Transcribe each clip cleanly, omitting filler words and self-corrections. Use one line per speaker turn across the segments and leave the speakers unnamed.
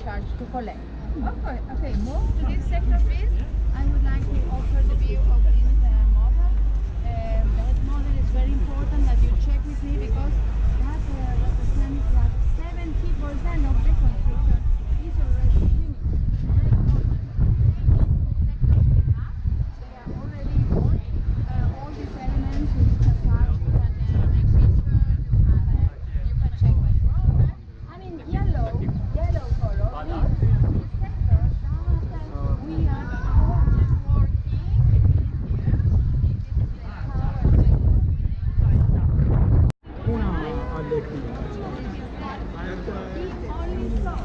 charge to collect.
Okay, okay, move to this sector, please. I would like to offer the view of this model. That model is very important that you check with me because that represents that 70% of the construction is already finished. Very important. Sectors we have, they are already bought. All these elements with the facade, you can make pictures, you can check when you're over. And in yellow color means the sector that we are already working here. This is the tower.
Una alle qui.
The only floor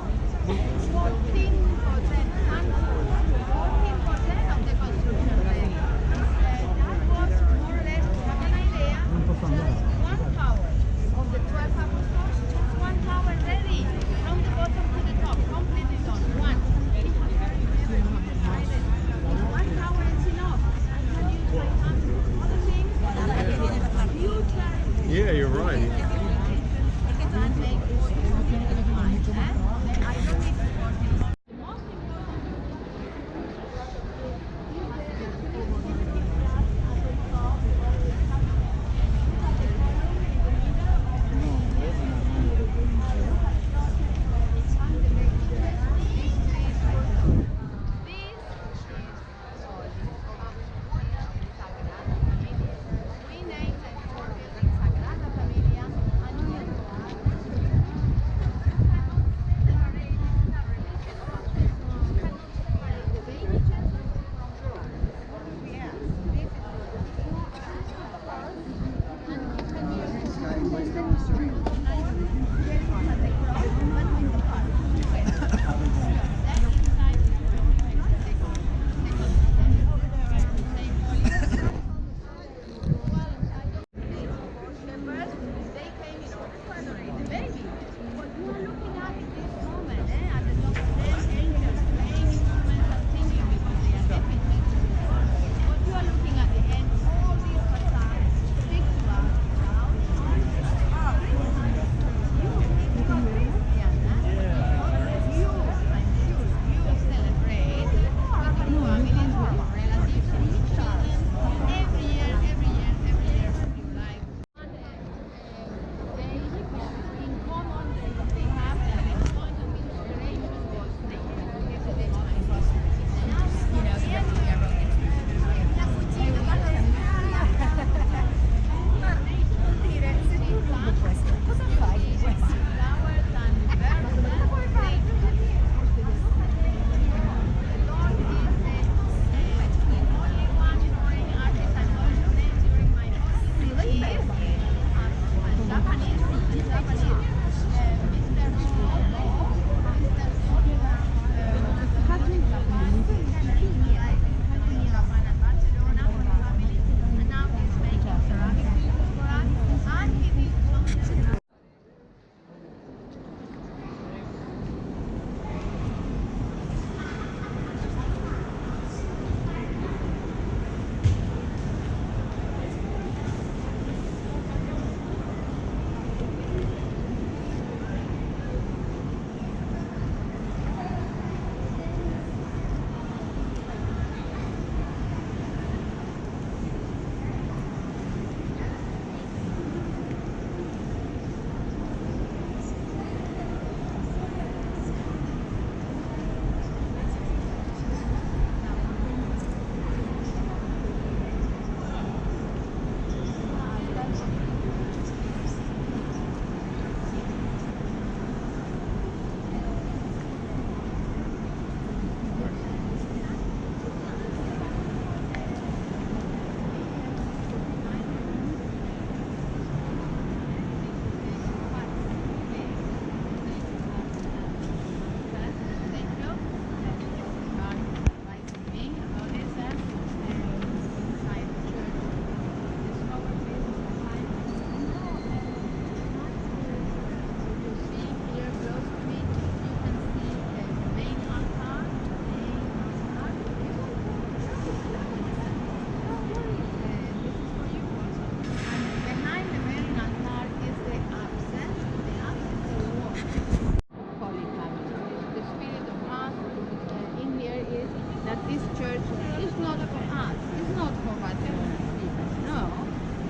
this church is not for us. It's not for Vatican people. No,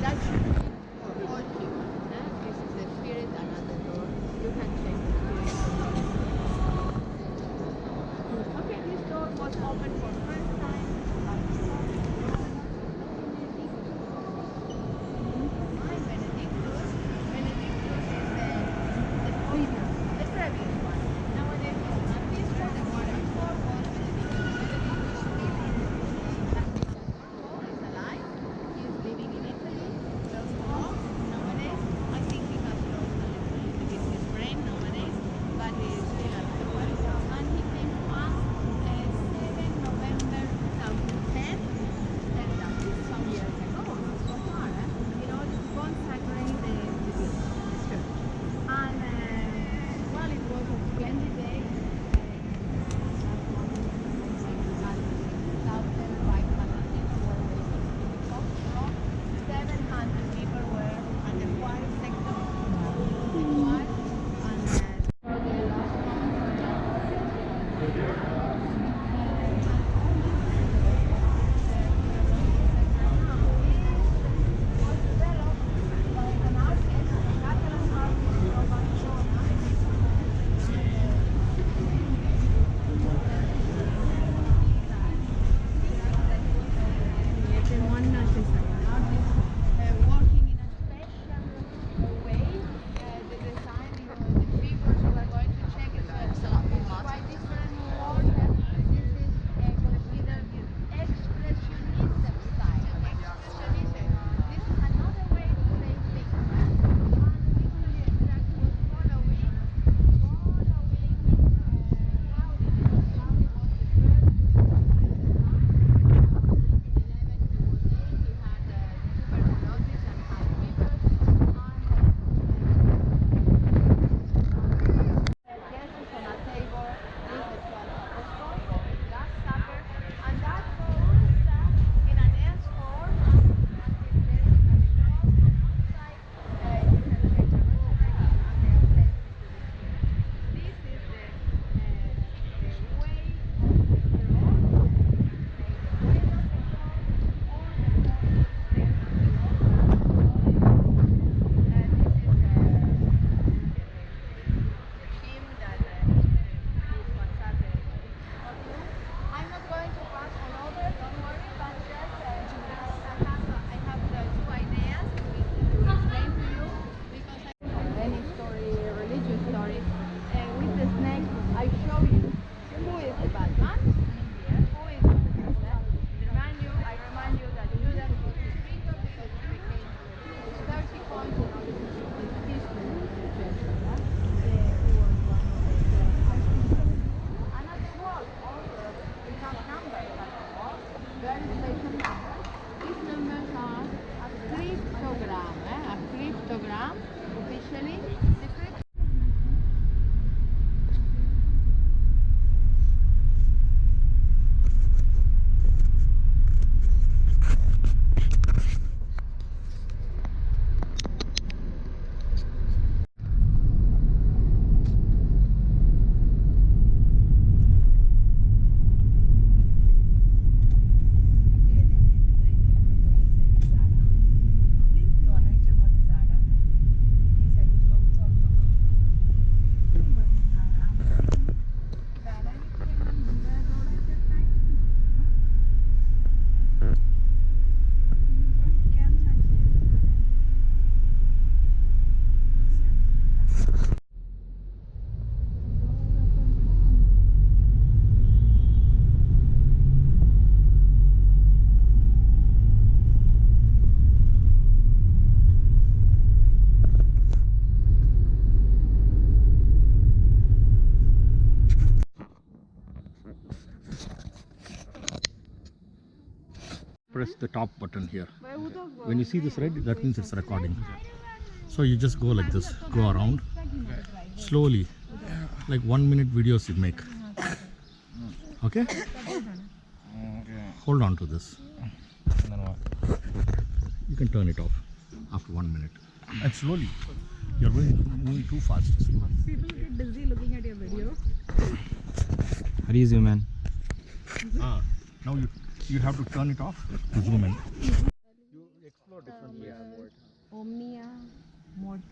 that should be for all people. This is the spirit and at the door. You can check the spirit. Okay, this door was open for first time.
Press the top button here. When you see this red, that means it's recording. So you just go like this, go around slowly, like 1 minute videos you make. Okay? Hold on to this. You can turn it off after 1 minute. And slowly. You're moving too fast.
People get dizzy looking at your video.
How do you zoom in?
Now you have to turn it off to zoom in. You explore different ways.
Omnia, Morta,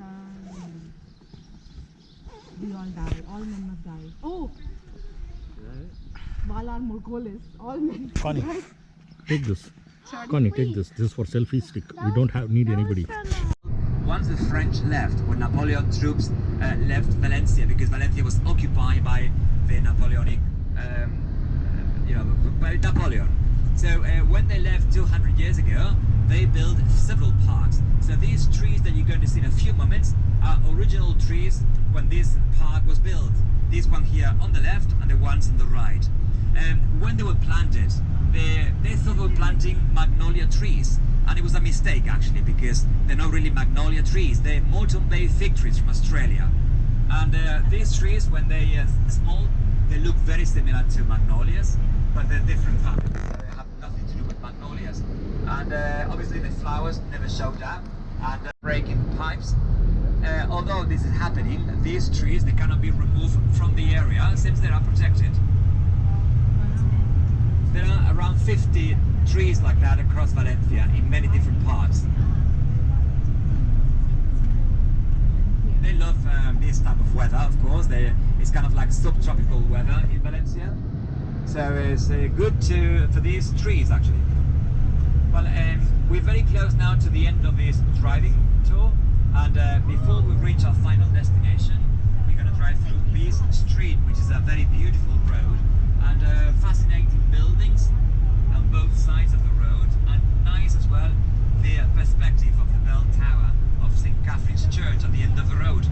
we all die. All men must die. Oh! Valar Morghulis. All men must
Connie,
die.
take this. Connie, take this. This is for selfie stick. We don't need anybody.
Once the French left, when Napoleon troops left Valencia, because Valencia was occupied by the Napoleonic, by Napoleon. So when they left 200 years ago, they built several parks. So these trees that you're going to see in a few moments are original trees when this park was built. This one here on the left and the ones on the right. When they were planted, they thought they were planting magnolia trees. And it was a mistake actually, because they're not really magnolia trees. They're Moreton Bay fig trees from Australia. And these trees, when they small, they look very similar to magnolias, but they're different families. They have nothing to do with magnolias. And obviously the flowers never showed up, and breaking pipes. Although this is happening, these trees, they cannot be removed from the area since they are protected. There are around 50 trees like that across Valencia in many different parts. They love this type of weather, of course. It's kind of like subtropical weather in Valencia. So it's good for these trees actually. Well, we're very close now to the end of this driving tour, and before we reach our final destination, we're going to drive through this street, which is a very beautiful road, and fascinating buildings on both sides of the road, and nice as well the perspective of the bell tower of St. Catherine's Church at the end of the road.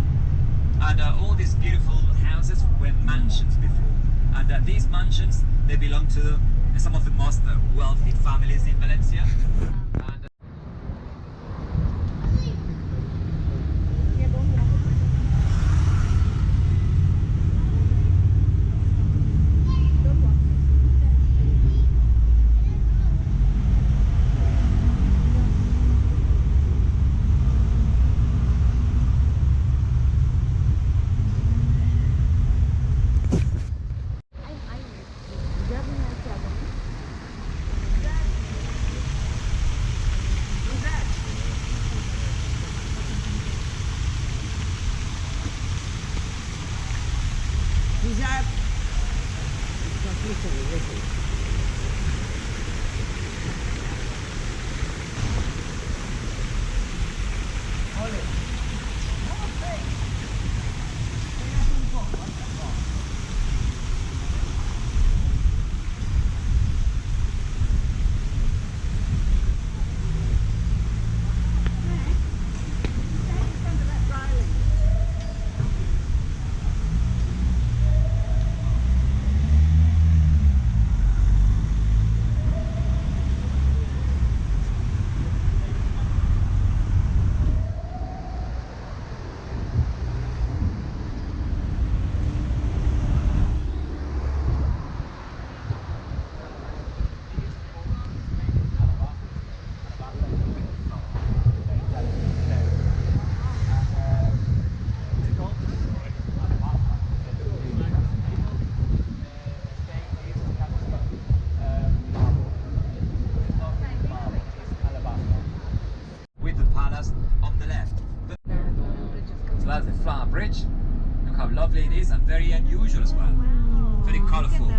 And all these beautiful houses were mansions before, and these mansions, they belong to some of the most wealthy families in Valencia. And, bridge. Look how lovely it is, and very unusual as well. Very colourful.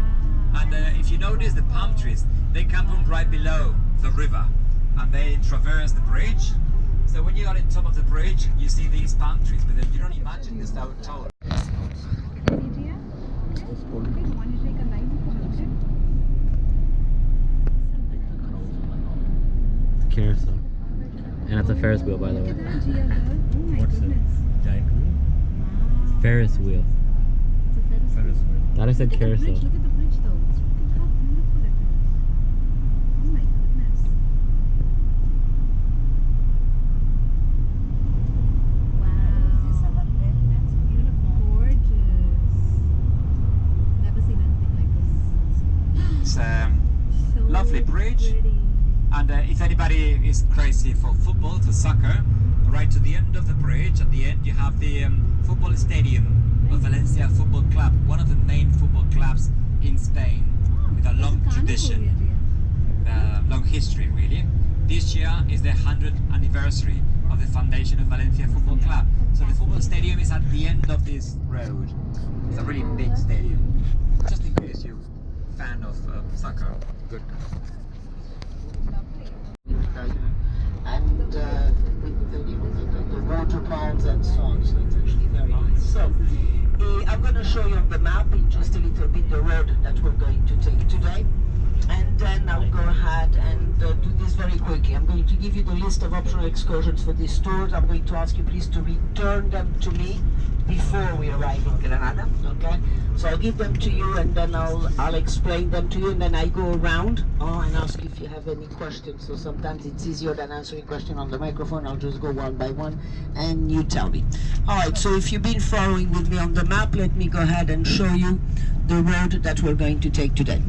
And if you notice, the palm trees, they come from right below the river, and they traverse the bridge. So when you are on top of the bridge, you see these palm trees, but you don't imagine this so tall.
Carousel. And it's a Ferris wheel, by the way.
What's it? Giant wheel?
Ferris wheel.
Ferris wheel.
Thought I said carousel.
Look at the bridge though. Look how beautiful it is. Oh my goodness. Wow. That's beautiful. Gorgeous. Never seen anything like this.
It's
So
lovely bridge.
pretty.
And if anybody is crazy for football, for soccer, right to the end of the bridge, at the end you have the football stadium of Valencia Football Club, one of the main football clubs in Spain, with a long tradition, long history really. This year is the 100th anniversary of the foundation of Valencia Football Club. So the football stadium is at the end of this road. It's a really big stadium. Just in case you're a fan of soccer. Good.
And with the water ponds and so on, so it's actually very nice. So I'm going to show you on the map in just a little bit the road that we're going to take today, and then I'll go ahead and do this very quickly. I'm going to give you the list of optional excursions for this tour. I'm going to ask you please to return them to me before we arrive in Granada, okay? So I'll give them to you, and then I'll explain them to you, and then I go around and ask if you have any questions. So sometimes it's easier than answering a question on the microphone. I'll just go one by one and you tell me. All right, so if you've been following with me on the map, let me go ahead and show you the road that we're going to take today.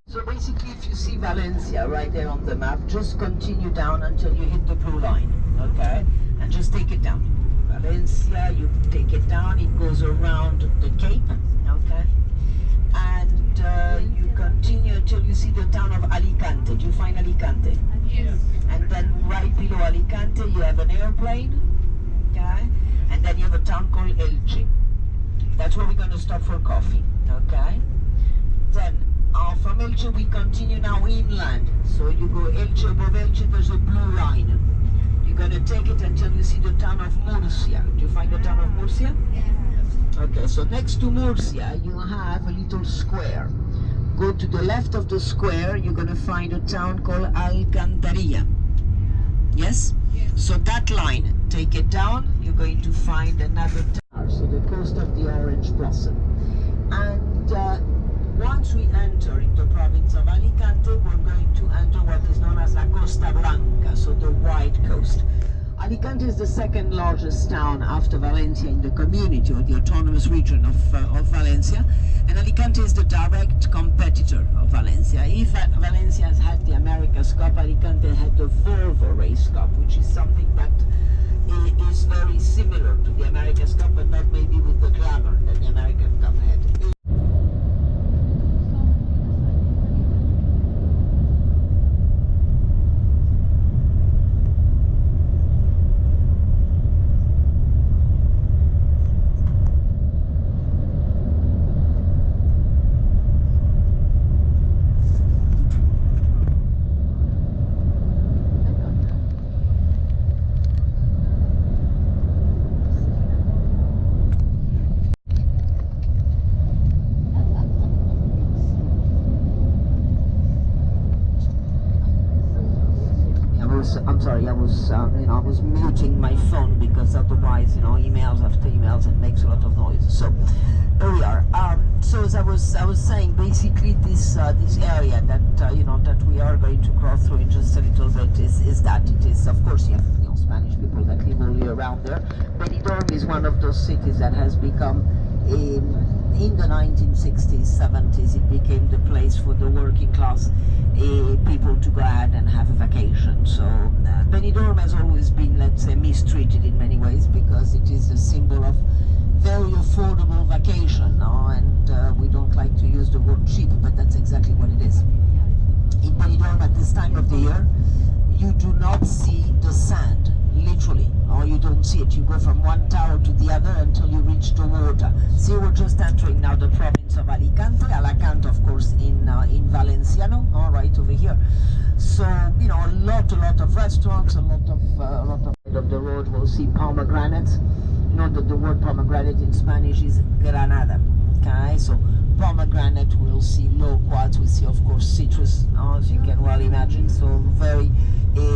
So basically, if you see Valencia right there on the map, just continue down until you hit the blue line, okay? And just take it down. Valencia, you take it down, it goes around the Cape, okay? And you continue until you see the town of Alicante. Do you find Alicante?
Yes.
And then right below Alicante, you have an airplane, okay? And then you have a town called Elche. That's where we're going to stop for coffee, okay? Then from Elche we continue now inland. So you go Elche, above Elche there's a blue line. You're going to take it until you see the town of Murcia. Do you find the town of Murcia?
Yeah.
Okay, so next to Murcia you have a little square. Go to the left of the square, you're going to find a town called Alcantarilla. Yes?
Yes.
So that line, take it down, you're going to find another town. So the coast of the orange blossom. And once we enter in the province of Alicante, we're going to enter what is known as La Costa Blanca, so the white coast. Alicante is the second largest town after Valencia in the community or the autonomous region of Valencia, and Alicante is the direct competitor of Valencia. If Valencia has had the America's Cup, Alicante had the Volvo Race Cup, which is something that is very similar to the America's Cup, but not maybe with the glamour that the American Cup had. I'm sorry, I was muting my phone because otherwise, emails after emails, it makes a lot of noise. So here we are. So as I was saying, basically this area that that we are going to cross through in just a little bit is that it is, of course, you have Spanish people that live all year round there. Benidorm is one of those cities that has become in the 1960s, 70s, it became the place for the working class people to go ahead and have a vacation. So Benidorm has always been, let's say, mistreated in many ways because it is a symbol of very affordable vacation, and we don't like to use the word cheap, but that's exactly what it is. In Benidorm at this time of the year, you do not see the sand, literally, or you don't see it. You go from one tower to the other until you reach the water. See, we're just entering now the province of Alicante, of course, in Valenciano, right over here. So, a lot of restaurants, a lot of the road we'll see pomegranates. You know that the word pomegranate in Spanish is granada. Okay, so pomegranate, we'll see loquats, we see of course citrus, as you can well imagine, so very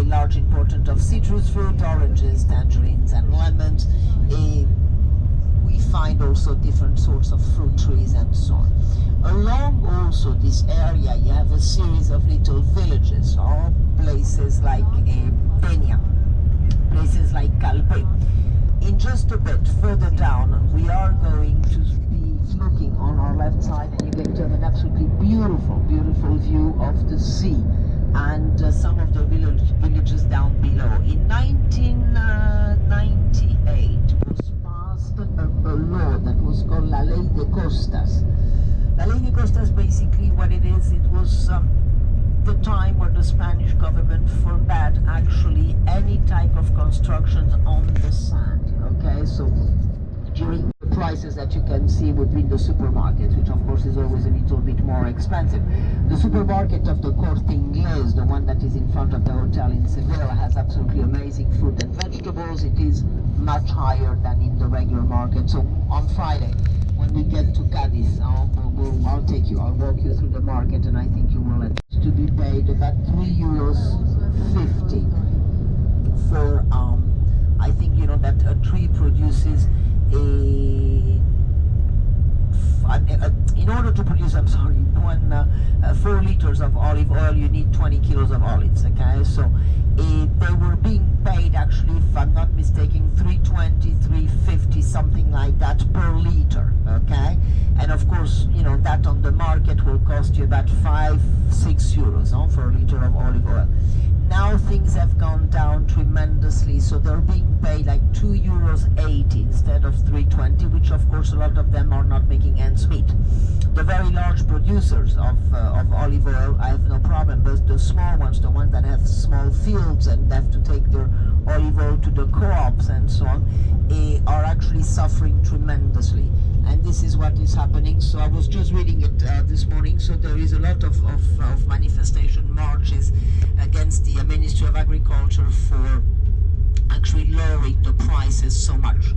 large important of citrus fruit, oranges, tangerines and lemons. We find also different sorts of fruit trees and so on. Along also this area you have a series of little villages, or places like Peña, places like Calpe. In just a bit further down we are going to be looking on our left side, and you're going to have an absolutely beautiful view of the sea and some of the villages down below. In 1990 Ley de Costas. La Ley de Costas, basically what it is, it was the time where the Spanish government forbade actually any type of constructions on the sand. Okay, so during the prices that you can see between the supermarkets, which of course is always a little bit more expensive. The supermarket of the Corte Inglés, the one that is in front of the hotel in Seville, has absolutely amazing fruit and vegetables. It is much higher than in the regular market. So on Friday, when we get to Cadiz, I'll take you, I'll walk you through the market, and I think you will to be paid about €3.50 for, I think, you know, that a tree produces in order to produce, 4 liters of olive oil, you need 20 kilos of olives, okay? So they were being paid, actually, if I'm not mistaken, $3.20, $3.50, something like that per liter, okay? And of course, you know, that on the market will cost you about 5-6 euros for a liter of olive oil. Now things have gone down tremendously, so they're being paid like €2.80 instead of $3.20, which of course a lot of them are not making ends meet. The very large producers of olive oil, I have no problem, but the small ones, the ones that have small fields and have to take their olive oil to the co-ops and so on, are actually suffering tremendously. And this is what is happening. So I was just reading it this morning. So there is a lot of manifestation marches against the Ministry of Agriculture for actually lowering the prices so much.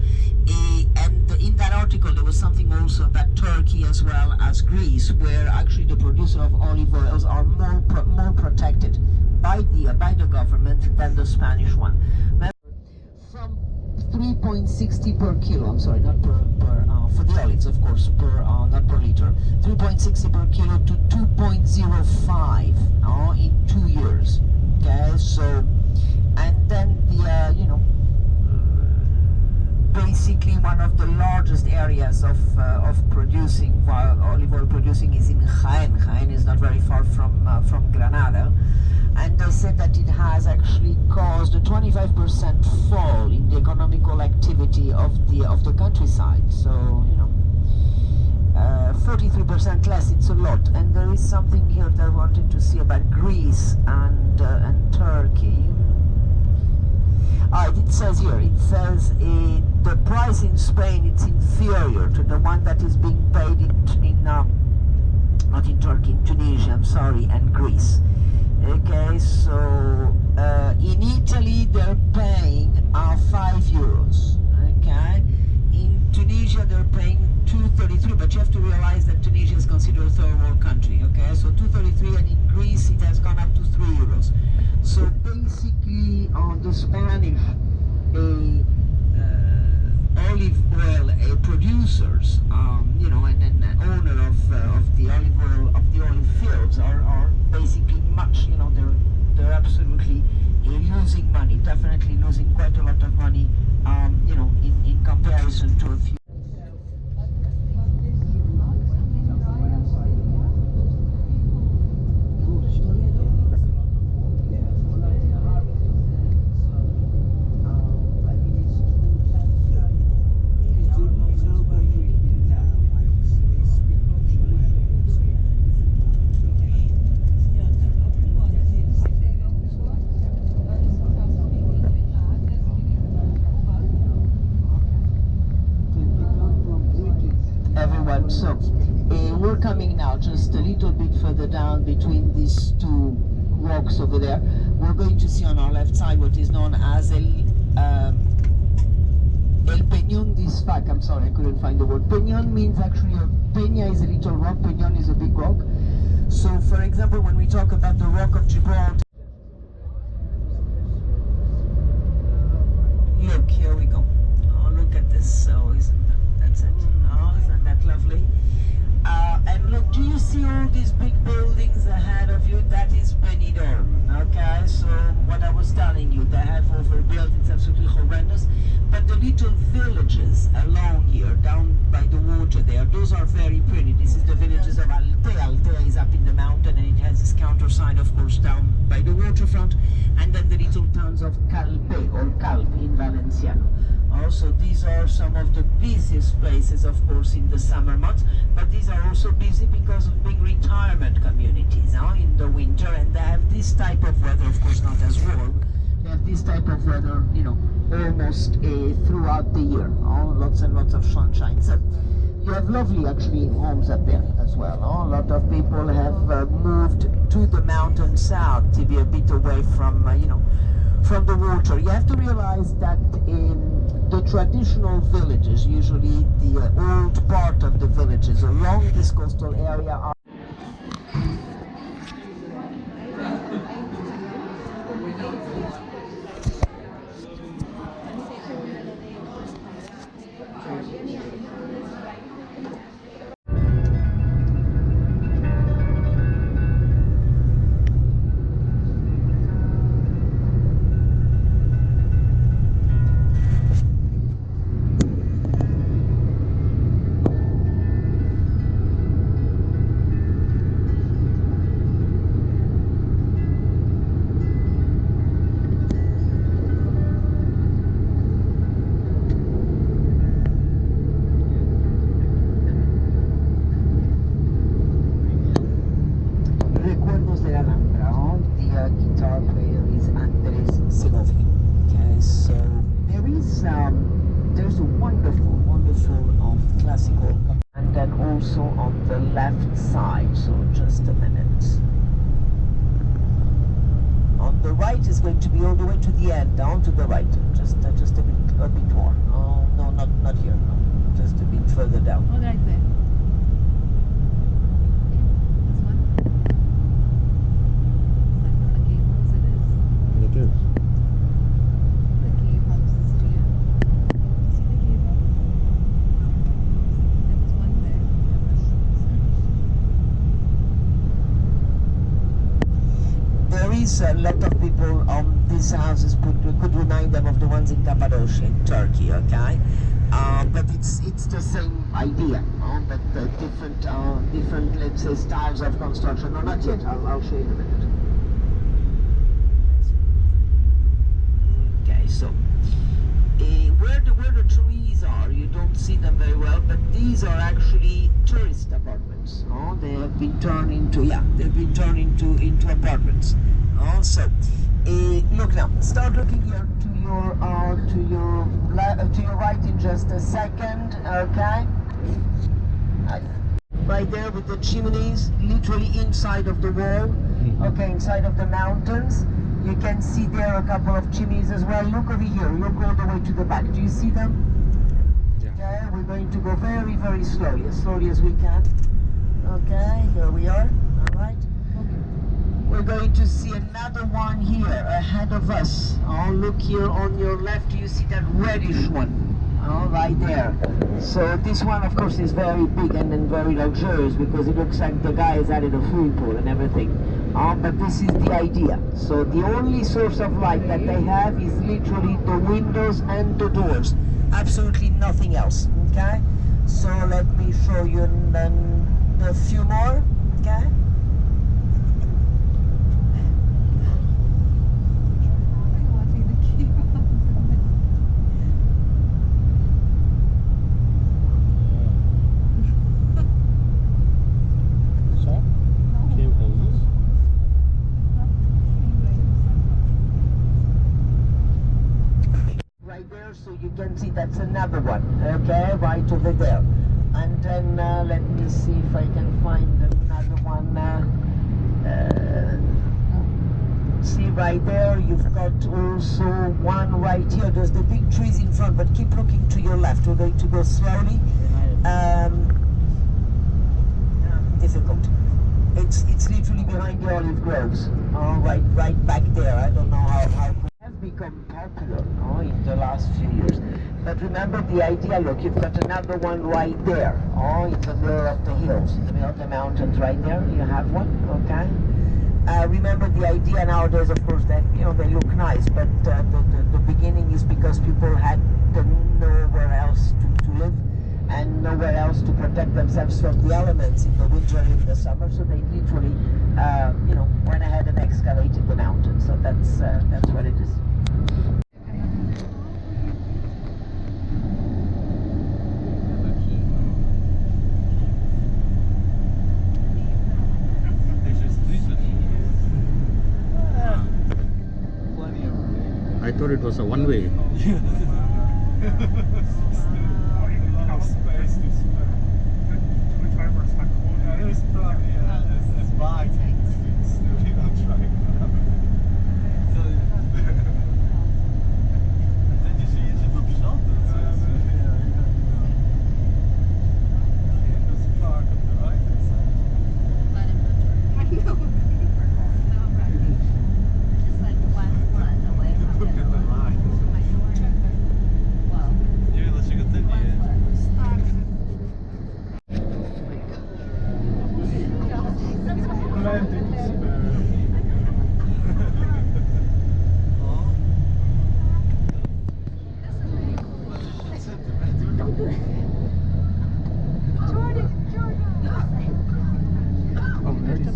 And in that article there was something also about Turkey as well as Greece, where actually the producer of olive oils are more protected by the government than the Spanish one. From 3.60 per kilo, I'm sorry, not per for the olives, of course, not per liter, 3.60 per kilo to 2.05 in 2 years. Okay, so, and then the basically one of the largest areas of producing olive oil producing is in Jaén. Jaén is not very far from Granada. And they said that it has actually caused a 25% fall in the economical activity of the countryside. So, you know, 43% less, it's a lot. And there is something here that I wanted to see about Greece and Turkey. It says here, the price in Spain, it's inferior to the one that is being paid not in Turkey, in Tunisia, I'm sorry, and Greece. Okay, so in Italy they're paying €5. Okay, in Tunisia they're paying $2.33, but you have to realize that Tunisia is considered a third world country. Okay, so $2.33, and in Greece it has gone up to €3. So basically, the Spanish olive oil producers, you know, and owner of the olive fields are basically much, you know, they're absolutely losing money, definitely losing quite a lot of money, you know, in comparison to a few. So we're coming now just a little bit further down between these two rocks over there. We're going to see on our left side what is known as El Peñón d'Isfac. I'm sorry, I couldn't find the word. Peñón means actually peña is a little rock, peñón is a big rock. So for example, when we talk about the Rock of Gibraltar, look, here we go. Oh, look at this. So that's it. Oh, isn't that lovely? And look, do you see all these big buildings ahead of you? That is Benidorm. Okay, so what I was telling you, they have overbuilt, it's absolutely horrendous. But the little villages along here, down by the water there, those are very pretty. This is the villages of Altea. Altea is up in the mountain, and it has this countryside, of course, down by the waterfront. And then the little towns of Calpe, or Calpe in Valenciano. So these are some of the busiest places, of course, in the summer months, but these are also busy because of being retirement communities in the winter, and they have this type of weather, of course not as warm. They have this type of weather, almost throughout the year. Lots and lots of sunshine. So you have lovely, actually, homes up there as well. A lot of people have moved to the mountain south to be a bit away from, from the water. You have to realize that in the traditional villages, usually the old part of the villages along this coastal area are there's a wonderful classical, and then also on the left side. So just a minute. On the right is going to be all the way to the end, down to the right, just a bit more. Oh no, not here. No, just a bit further down.
Oh, right there. This one. Is that the cave house it is?
It is.
The cave house is here. See the cave house? There was one there.
There is a lot of people on these houses could remind them of the ones in Cappadocia, in Turkey, okay? But it's the same idea, but different, let's say, styles of construction. No, not yet. I'll show you in a minute. Okay, so where the trees are, you don't see them very well, but these are actually tourist apartments. They have been turned into into apartments. So look now. Start looking here to your right in just a second. Okay. Right there with the chimneys, literally inside of the wall. Okay, inside of the mountains. You can see there a couple of chimneys as well. Look over here. Look all the way to the back. Do you see them? Yeah. Okay, we're going to go very, very slowly, as we can. Okay, here we are. All right. We're going to see another one here ahead of us. Look here on your left. Do you see that reddish one? Right there. So this one, of course, is very big and very luxurious because it looks like the guy has added a swimming pool and everything. But this is the idea. So the only source of light that they have is literally the windows and the doors. Absolutely nothing else. Okay. So let me show you then a few more. Okay. So you can see that's another one, okay, right over there. And then let me see if I can find another one. See right there, you've got also one right here. There's the big trees in front, but keep looking to your left. We're going to go slowly. Difficult. It's literally behind the olive groves. Right back there. I don't know how become popular in the last few years. But remember the idea, look, you've got another one right there, in the middle of the hills, in the middle of the mountains right there, you have one, okay? Remember the idea nowadays, of course, that, they look nice, but the beginning is because people had nowhere else to live and nowhere else to protect themselves from the elements in the winter and in the summer, so they literally, went ahead and excavated the mountain. So that's what it is.
it was a one way.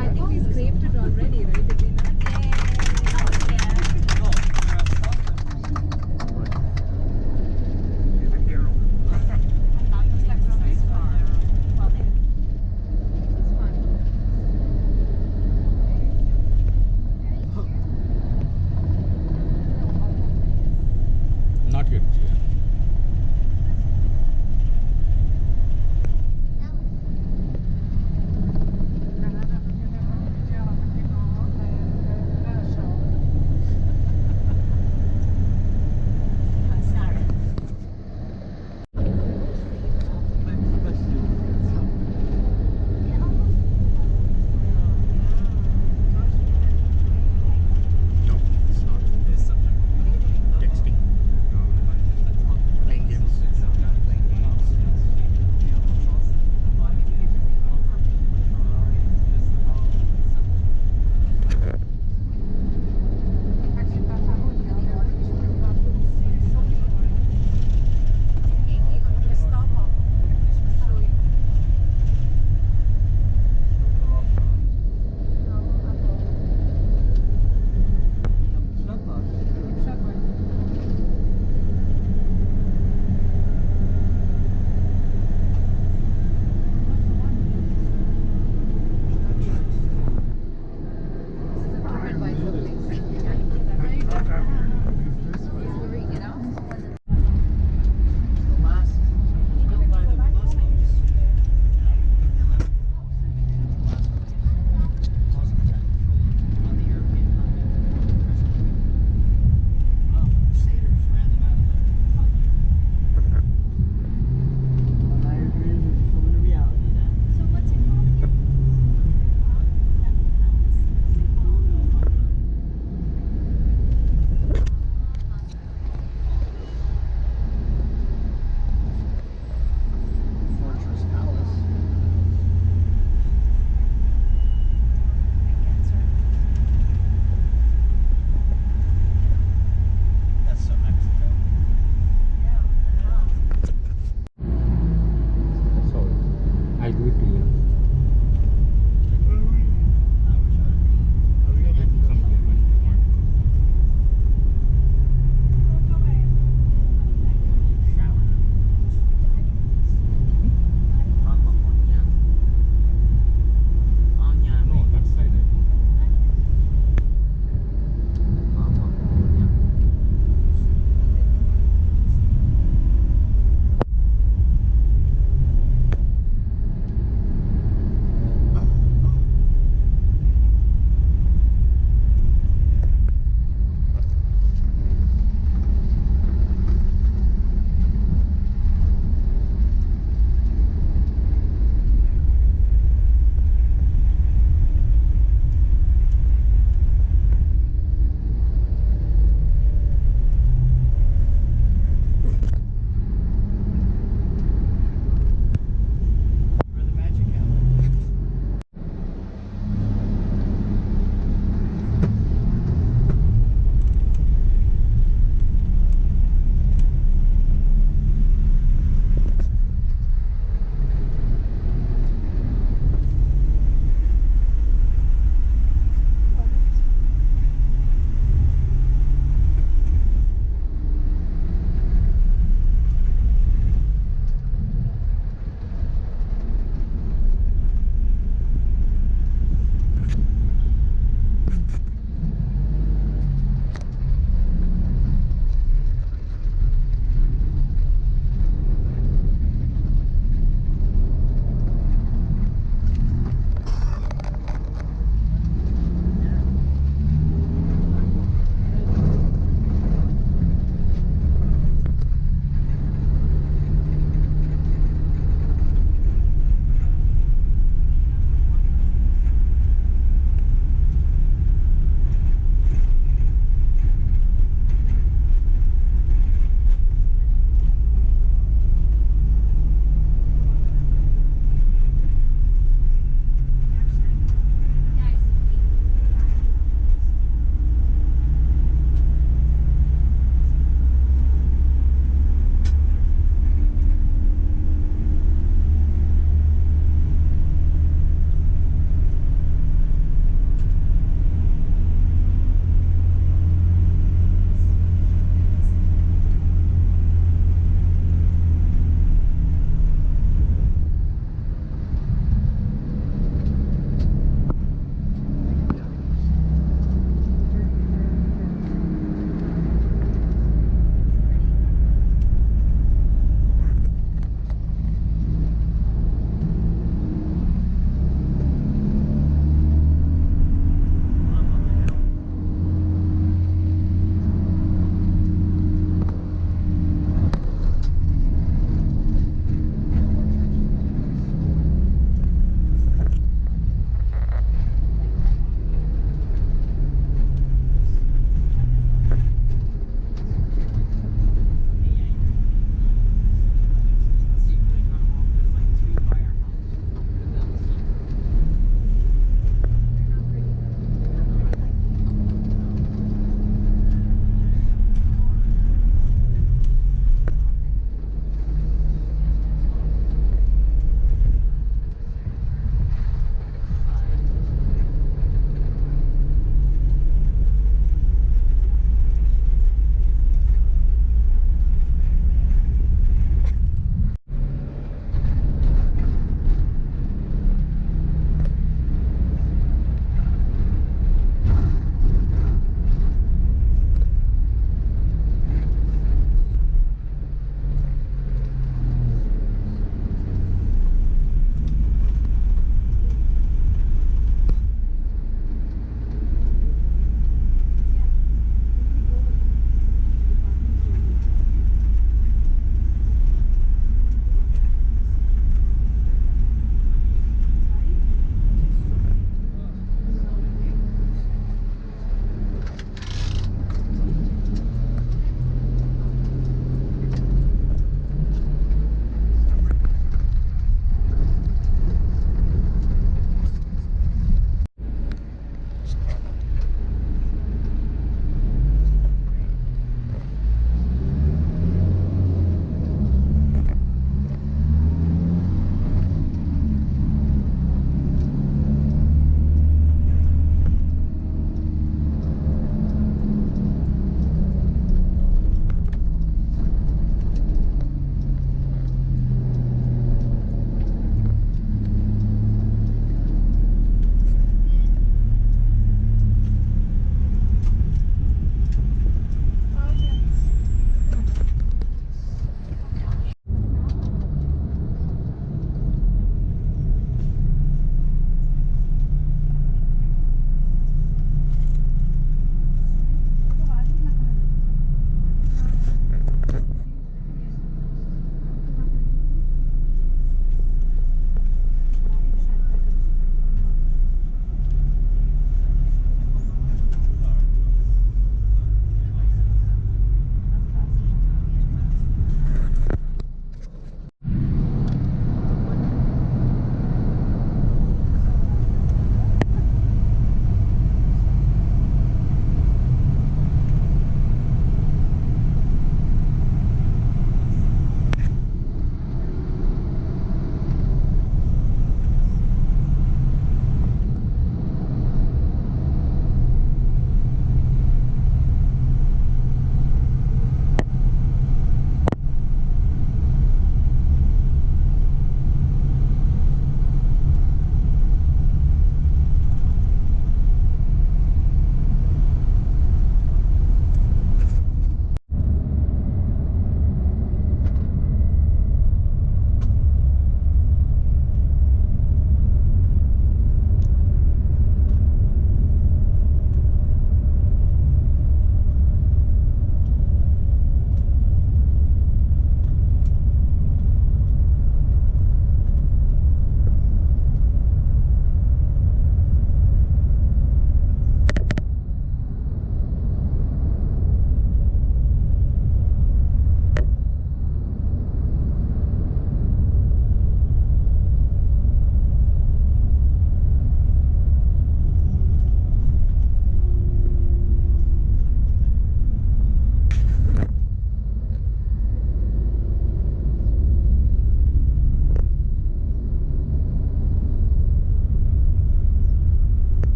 I think we scraped it already, right? Did we not?
Not yet. Yeah. No, it's not. Texting.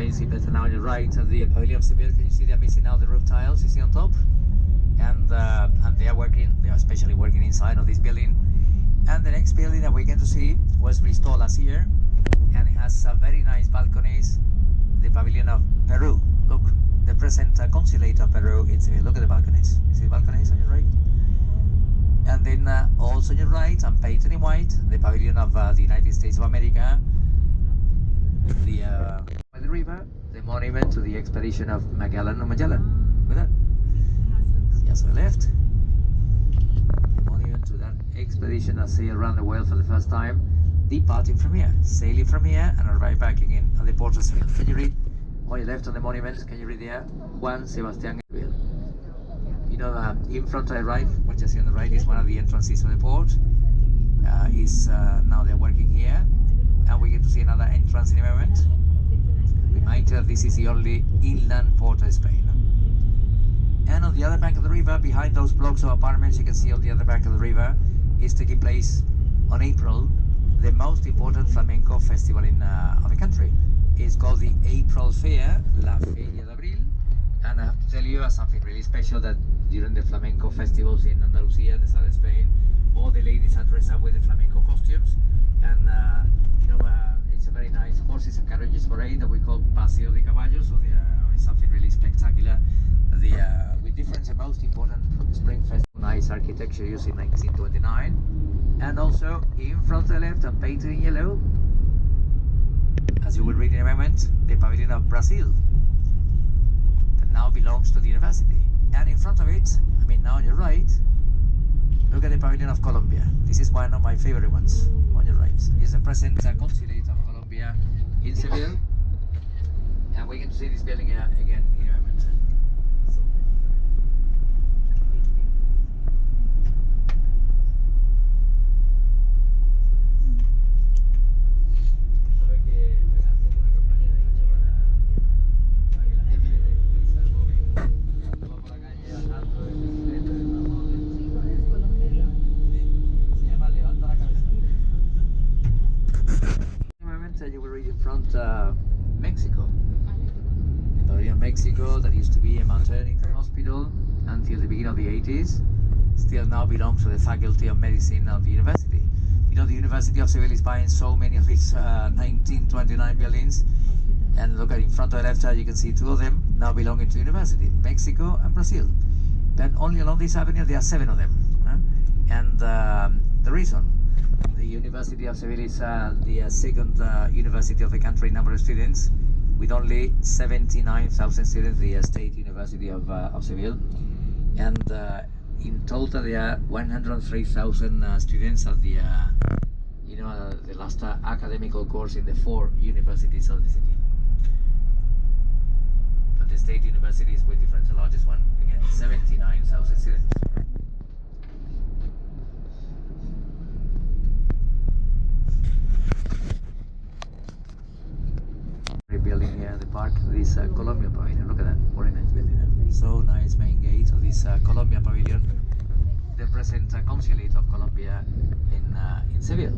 you see better now on your right, the pavilion of Seville. Can you see they're missing now the roof tiles you see on top? And they are especially working inside of this building. And the next building that we're going to see was restored last year, and it has very nice balconies. The pavilion of Peru. Look, the present consulate of Peru in Seville. Look at the balconies. You see the balconies on your right? And then also on your right, and painted in white, the pavilion of the United States of America. By the river, the monument to the expedition of Magellan. Look at that. Yes, on the left. The monument to that expedition that sailed around the world for the first time, departing from here, sailing from here, and arriving back again at the port of Seville. Can you read on your left on the monument? Can you read there? Juan Sebastián Seville. You know, in front of the right, what you see on the right is one of the entrances of the port. Now they're working here, and we get to see another entrance in a moment. Reminder, this is the only inland port of Spain. And on the other bank of the river, behind those blocks of apartments you can see on the other bank of the river, is taking place on April, the most important flamenco festival of the country. It's called the April Fair, La Feria de Abril. And I have to tell you something really special, that during the flamenco festivals in Andalusia, the south of Spain, all the ladies are dressed up with the flamenco costumes. And it's a very nice horses and carriages parade that we call Paseo de Caballos. So it's something really spectacular. With difference, the most important spring festival, nice architecture used in 1929. And also in front of the left and painted in yellow, as you will read in a moment, the pavilion of Brazil that now belongs to the university. And in front of it, now on your right, look at the pavilion of Colombia. This is one of my favorite ones on your right. It's the present consulate of Colombia in Seville, and we can see this building again in a moment. You will read in front Mexico. The pavilion of Mexico, that used to be a maternity hospital until the beginning of the 80s, still now belongs to the Faculty of Medicine of the university. You know, the University of Seville is buying so many of its 1929 buildings, and look at in front of the left side, you can see two of them now belonging to the university, Mexico and Brazil. But only along this avenue there are 7 of them. And the reason, the University of Seville is the second university of the country in number of students, with only 79,000 students, the State University of Seville. And in total there are 103,000 students of the last academical course in the 4 universities of the city. But the State University is with difference, the largest one, again 79,000 students. Building here in the park, this Colombia Pavilion. Look at that, very nice building. So nice main gate of this Colombia Pavilion, the present consulate of Colombia in Seville.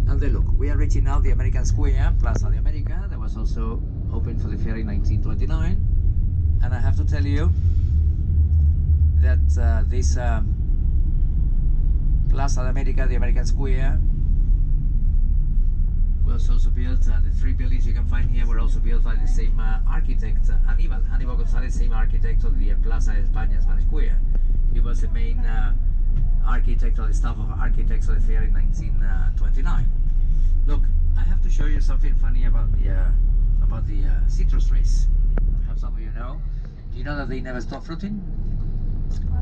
And then look, we are reaching now the American Square, Plaza de America, that was also opened for the fair in 1929. And I have to tell you that this Plaza de America, the American Square, was also built, the 3 buildings you can find here were also built by the same architect, Aníbal González, same architect of the Plaza de España, Spanish Square. He was the main architect or the staff of architects of the fair in 1929. Look, I have to show you something funny about the citrus trees. Perhaps some of you know. Do you know that they never stop fruiting?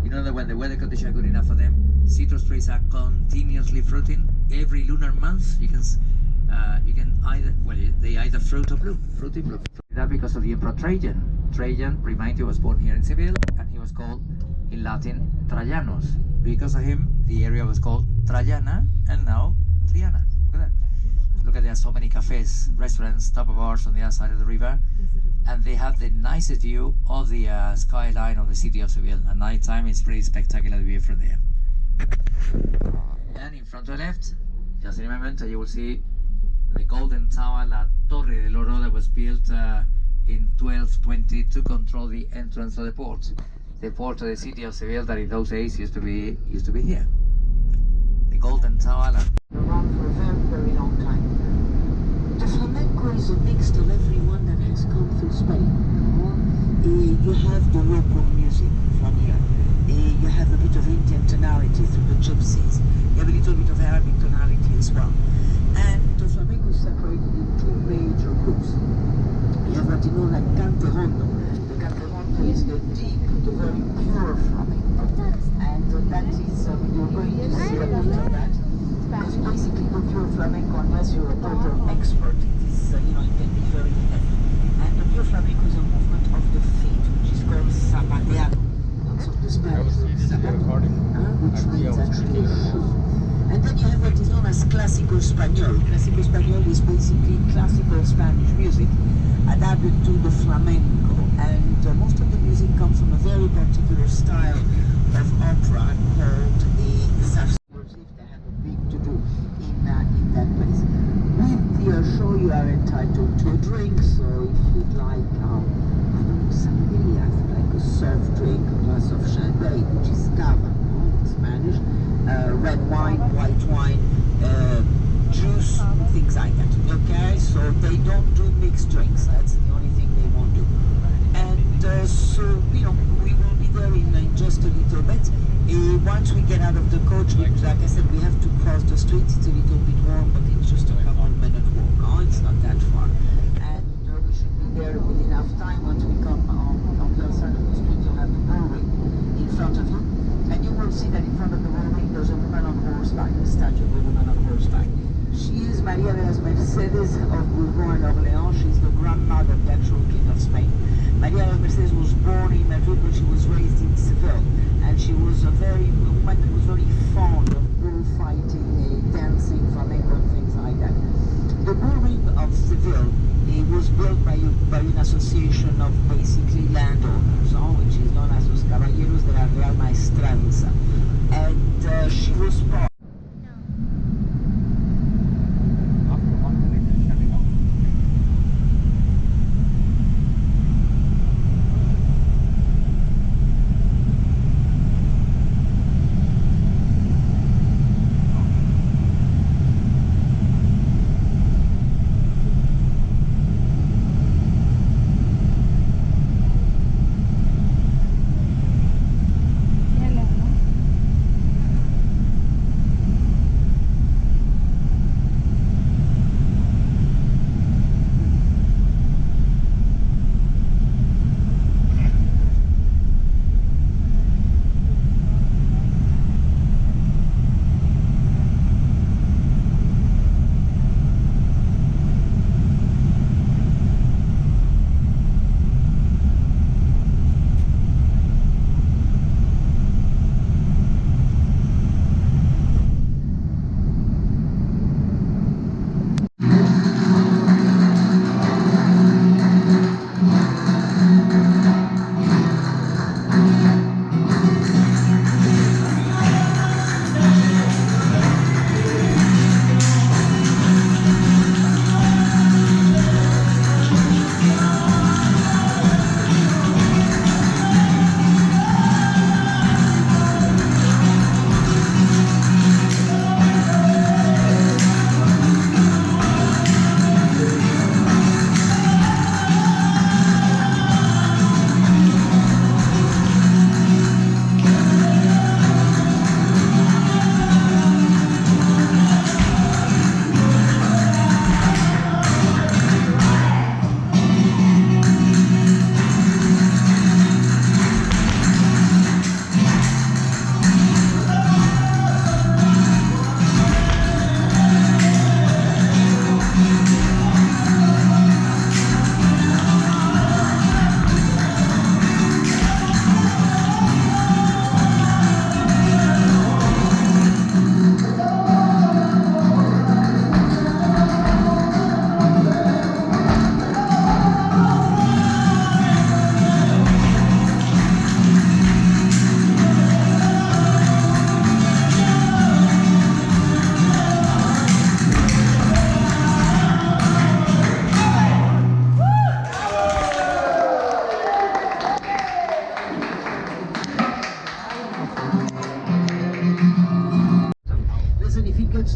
You know that when the weather conditions are good enough for them, citrus trees are continuously fruiting. Every lunar month, you can they either fruit or bloom, fruit and bloom. That because of the Emperor Trajan. Trajan, remind you, was born here in Seville, and he was called in Latin Trajanus. Because of him, the area was called Trajana, and now Triana. Look at that. Look at, there are so many cafes, restaurants, top of bars on the other side of the river, and they have the nicest view of the skyline of the city of Seville. At night time, it's pretty spectacular view from there. And in front to the left, just in a moment, you will see
the Golden Tower, La Torre del Oro, that was built in 1220 to control the entrance of the port. The port of the city of Seville that in those days used to be here. The Golden Tower.
Around for a very, very long time. The flamenco is a mix of everyone that has come through Spain. You have the local music from here. You have a bit of Indian tonality through the gypsies. You have a little bit of Arabic tonality as well. And the flamenco is separated in two major groups. You have what you know like cante rondo. The cante rondo is the deep, the very pure flamenco. And that is, you're going to see a bit of that. Because basically the pure flamenco, unless you're a total expert, it is, it can be very heavy. And the pure flamenco is a movement of the feet, which is called zapateado. So the Spanish zapateado, which means actually a shoe. And then you have what is known as Clásico Español. Clásico Español is basically classical Spanish music adapted to the flamenco. And most of the music comes from a very particular style of opera called the zarzuela. They have a big to do in that place. With the show, you are entitled to a drink. So if you'd like, I don't know, sangria, like a soft drink, a glass of champagne, which is cava in Spanish, red wine, white wine, juice, things like that. Okay, so they don't do mixed drinks. That's the only thing they won't do. And so we will be there in just a little bit. Once we get out of the coach, like I said, we have to cross the street. It's a little bit warm, but it's just a couple of minute walk. It's not that far. And we should be there with enough time. Once we come on the other side of the street, you'll have the brewery in front of you. And you will see that in front of the brewery, there's a woman on horseback, a statue of a woman on horseback. She is Maria de las Mercedes of Bourbon and Orléans. She's the grandmother of the actual King of Spain. Maria de las Mercedes was born in Madrid, but she was raised in Seville. And she was a woman that was very fond of bullfighting, dancing, flamenco, and things like that. The bullring of Seville was built by an association of basically landowners, which is known as los Caballeros de la Real Maestranza. And she was part.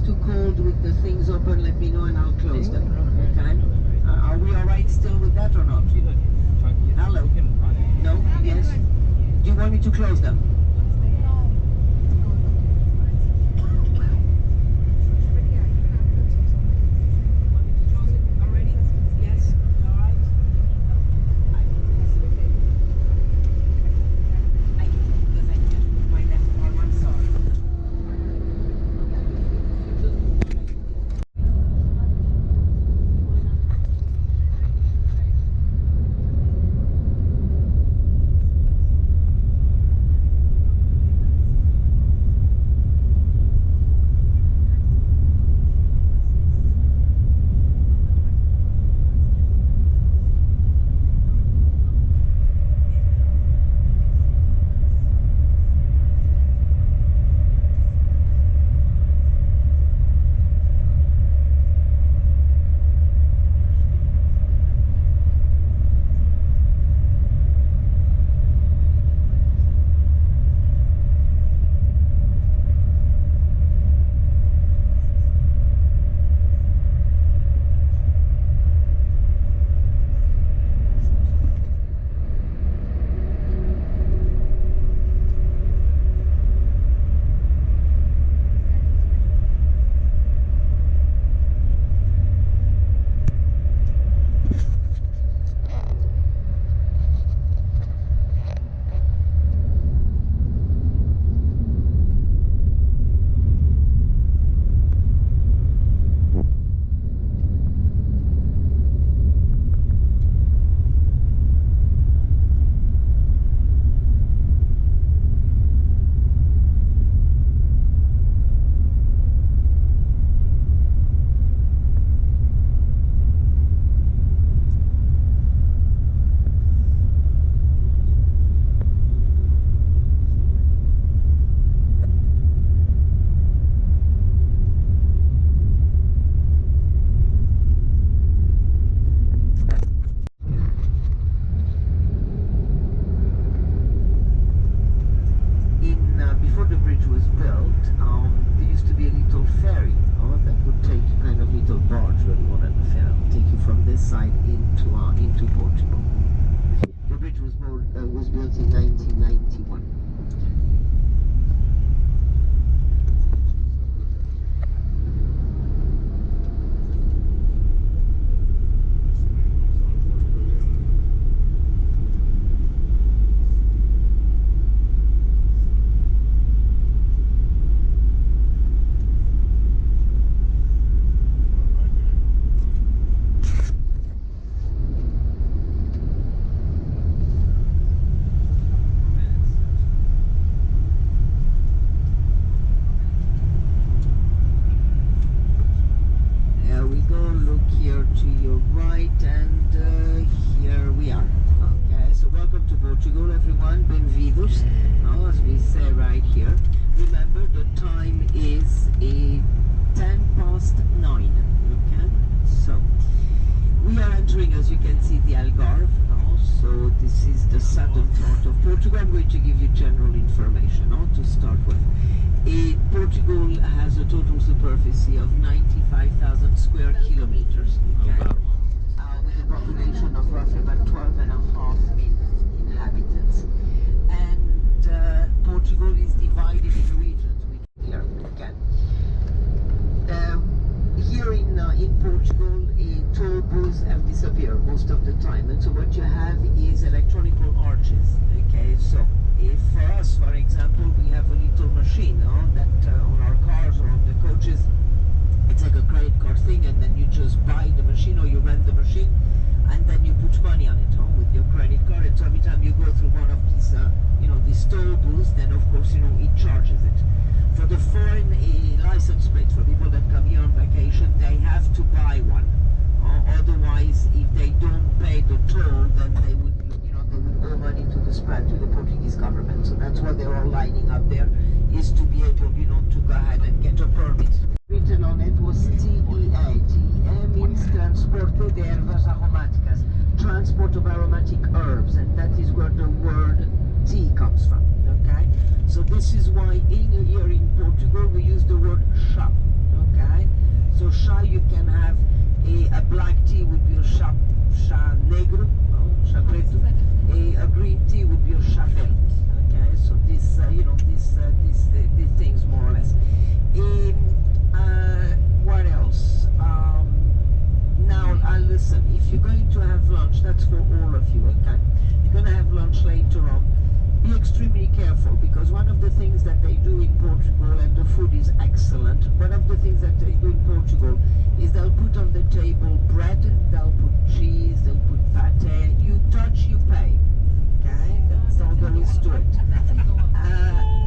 too cold with the things open, let me know and I'll close them. Okay? Are we alright still with that or not? Hello? No? Yes? Do you want me to close them? Before the bridge was built, there used to be a little ferry that would take you, kind of little barge, really more than a ferry, take you from this side into Portugal. The bridge was built in 1991. To your right, and here we are. Okay, so welcome to Portugal, everyone. Bem-vindos, as we say right here. Remember, the time is 9:10. Okay, so we are entering, as you can see, the Algarve. So this is the southern part of Portugal. I'm going to give you general information to start with. Portugal has a total superficie of 95,000 square kilometers. Okay? With a population of roughly about 12.5 million inhabitants. And Portugal is divided into regions, which here again. Here in Portugal, toll booths have disappeared most of the time, and so what you have is electronical arches. Okay, so if for us, for example, we have a little machine that on our cars or on the coaches, it's like a credit card thing, and then you just buy the machine or you rent the machine, and then you put money on it with your credit card. And so every time you go through one of these, these toll booths, then of course it charges it. For the foreign license plates, for people that come here on vacation, they have to buy one. Otherwise, if they don't pay the toll, then they would owe money to the Portuguese government. So that's why they're all lining up there, is to be able, to go ahead and get a permit. Written on it was TEA. TEA means Transporte de Ervas Aromáticas, transport of aromatic herbs, and that is where the word tea comes from. Okay, so this is why here in Portugal we use the word chá. Okay. chá you can have a black tea would be a chá negro, chá preto. A green tea would be a chá verde. Okay, so this these things more or less. What else? Now, listen, if you're going to have lunch, that's for all of you, okay? You're going to have lunch later on. Be extremely careful, because one of the things that they do in Portugal, and the food is excellent, one of the things that they do in Portugal is they'll put on the table bread, they'll put cheese, they'll put pate. You touch, you pay. Okay? That's all there is to it.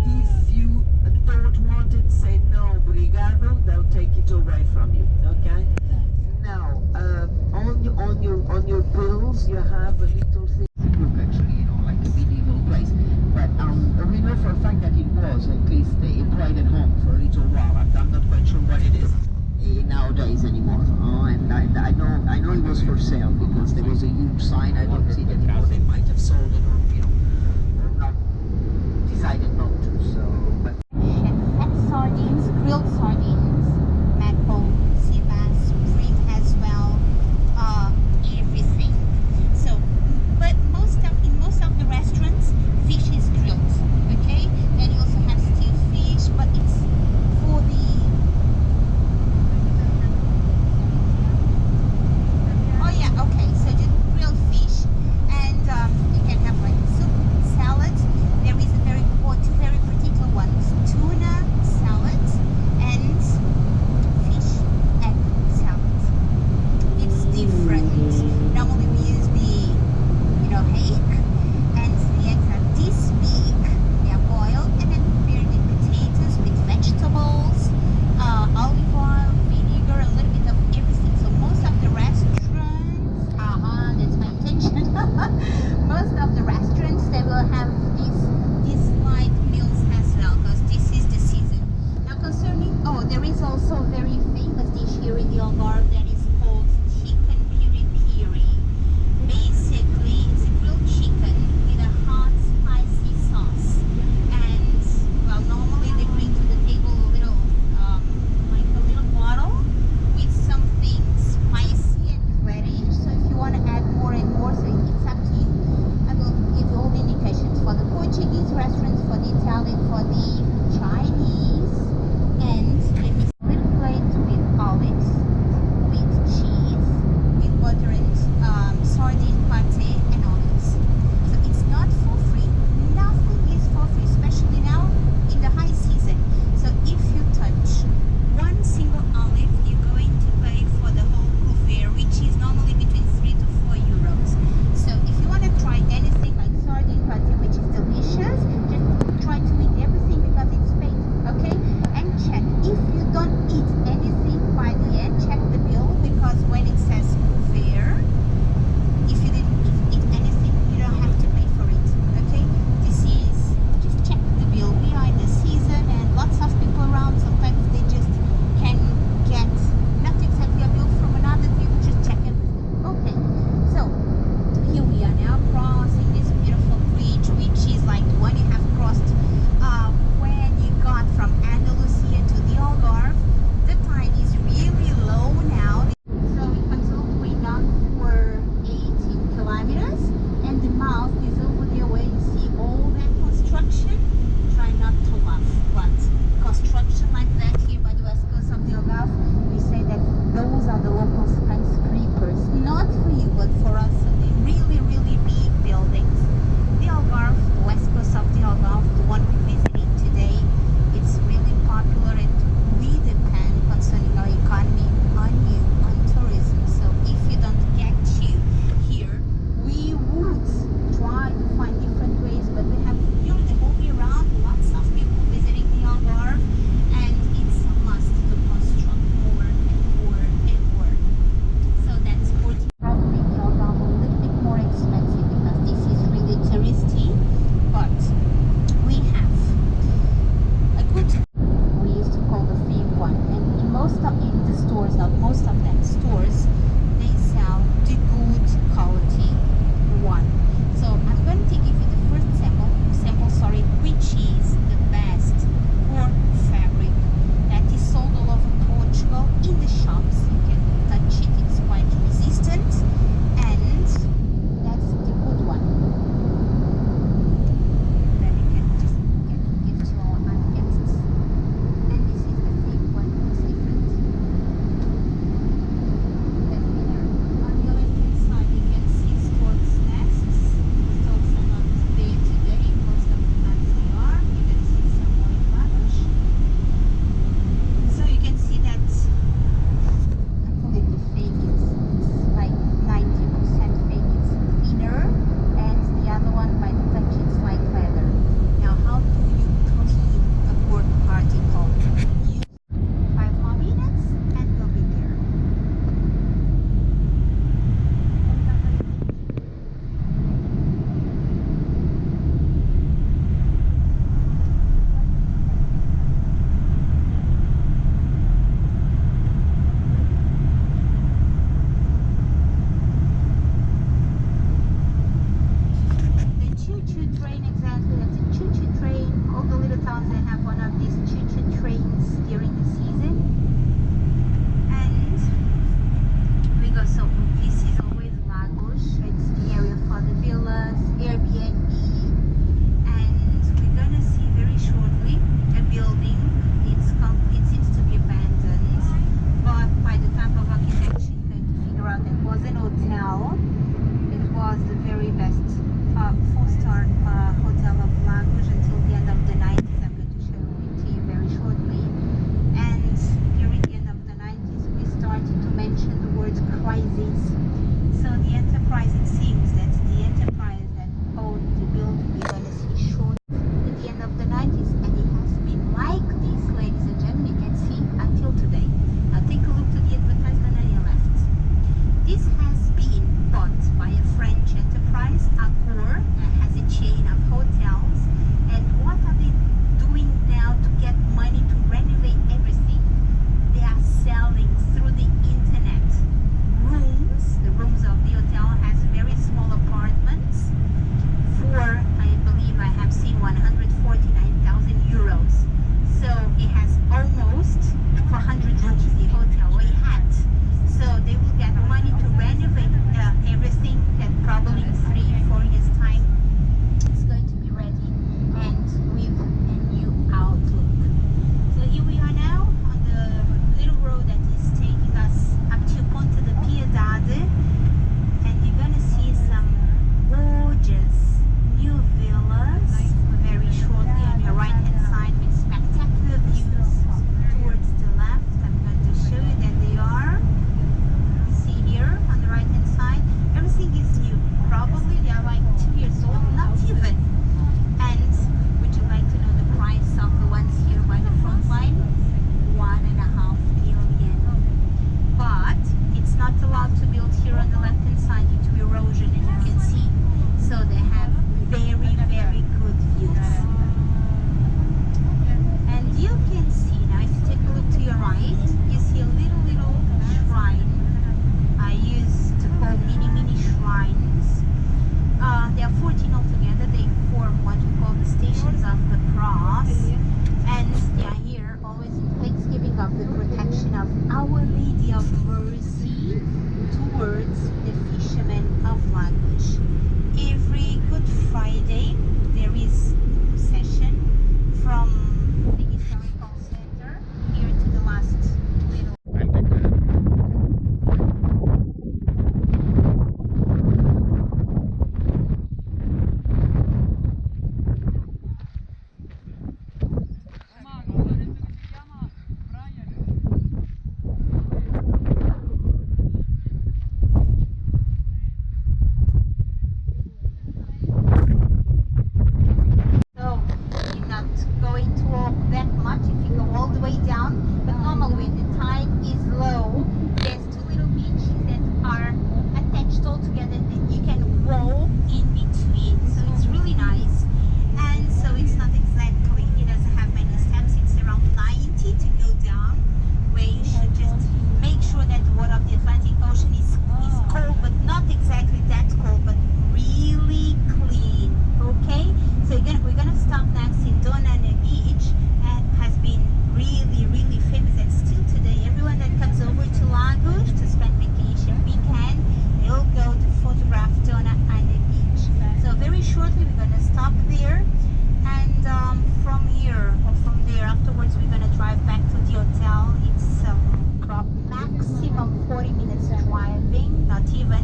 If you don't want it, say no, obrigado, they'll take it away from you. Okay? Now, on your bills, you have a little thing. Look, actually, like a medieval place. But we know for a fact that it was at least a private home for a little while. I'm not quite sure what it is nowadays anymore. And I know it was for sale because there was a huge sign. I don't see it anymore. They might have sold it or not decided not to. So, but
Fat sardines, grilled sardines, mackerel, sea bass, shrimp as well, everything. So, but in most of the restaurants, fish is grilled, okay? Then you also have steamed fish, but it's for the... Oh yeah, okay, so just grilled fish, and you can have like soup, salad. There is two very particular ones: tuna salad and fish egg salad. It's different. Normally we use the egg, and the eggs are this big. They are boiled and then prepared in potatoes with vegetables, olive oil, vinegar, a little bit of everything. So most of the restaurants, that's my intention. Most of the restaurants, they will have these light meals as well, because this is the season. Now concerning, there is also a very famous dish here in the Algarve that is called chicken piri piri. Basically, it's a grilled chicken with a hot, spicy sauce. And, well, normally they bring to the table a little, like a little bottle with something spicy and reddish. So if you want to add more and more, so it's up to you. I will give you all the indications for the Portuguese restaurants, for the Italian, for the Chinese. And it is a little plate with olives, with cheese, with butter and sardine pate and olives. So it's not for free. Nothing is for free, especially now in the high season. So if you touch one single olive, you're going to pay for the whole couvert, which is normally between 3 to 4 euros. So if you want to try anything like sardine pate, which is delicious, just try to eat everything because it's paid, okay? And check. If you don't eat anything by the end, check the bill, because when it says couvert, if you didn't eat anything, you don't have to pay for it, okay? This is, just check the bill. We are in the season and lots of people around. Sometimes they just can get not exactly a bill from another table, just check everything. Okay, so here we are now crossing this beautiful bridge, which is like the one you have crossed when you got from Andalusia to the Algarve. The tide is really low now, so it comes all the way down for 18 kilometers, and the mouth is over there where you see all that construction. Try not to laugh, but construction like that here by the west coast of the Algarve, we say that those are the local skyscrapers. Not for you, but for us, the really, really big buildings. The Algarve, the west coast of the Algarve, the one we're visiting today, it's really popular, and we depend concerning our economy on you, on tourism. So if you don't get you here, we would try to find different ways, but we have the whole year round lots of people visiting the Algarve, and it's a must to construct more and more and more. So that's probably the Algarve a little bit more expensive because this is really touristy, but we have a good, we used to call the free one, and in the stores, not most of them stores, they sell the good quality one. So I'm going to give you the first sample, which is the best pork fabric that is sold all over Portugal in the shops. Enterprises. So the Enterprise, it seems that the Enterprise that owned the building we're gonna see short at the end of the 90s, and it has been like this, ladies and gentlemen, you can see until today. Now take a look to the advertisement on your left. This has been bought by a French enterprise, Accor, that has a chain of hotels. And what are they doing now to get money to renovate everything? They are selling through the internet rooms. The rooms of the hotel has very small apartments for, I believe I have seen 149,000 euros. So it has almost 400 rooms, the hotel we had. So they will get money to renovate everything, that probably in 3-4 years time it's going to be ready and with a new outlook. So here we are now on the little road that is taking us up to Ponte de Piedade, and you're going to see some gorgeous new villas very shortly on your right hand side with spectacular views towards the left. I'm going to show you that they are. See here on the right hand side, everything is new. Probably they are like 2 years old, not even. And would you like to know the price of the ones here by the front line? 1.5 million. But it's not allowed to build here on the left hand side due to erosion, and you can see. So they have very, very good views. And you can see now, if you take a look to your right, you see a little shrine. I used to call mini shrines. There are 14 altogether. They form what we call the Stations of the Cross, and they are here always in thanksgiving of the protection of Our Lady of Mercy towards the fishermen of Lagos. Every Good Friday there is a procession from the historical center here to the last little. So you're not going to walk that much if you go all the way down, but normally when the tide is low, there's two little beaches that are attached all together that you can walk in between. So it's really nice. And so it's not exactly, it doesn't have many steps, it's around 90 to go down, where you should just make sure that the water of the Atlantic Ocean is cold, but not exactly that cold, but really clean. Okay, so we're gonna stop next in Donana Beach, and has been really famous, and still today everyone that comes over to Lagos to spend vacation weekend, they'll go to photograph Donana Beach. So very shortly we're gonna stop there, and from here or from there afterwards we're gonna drive back to the hotel. It's maximum 40 minutes driving, not even.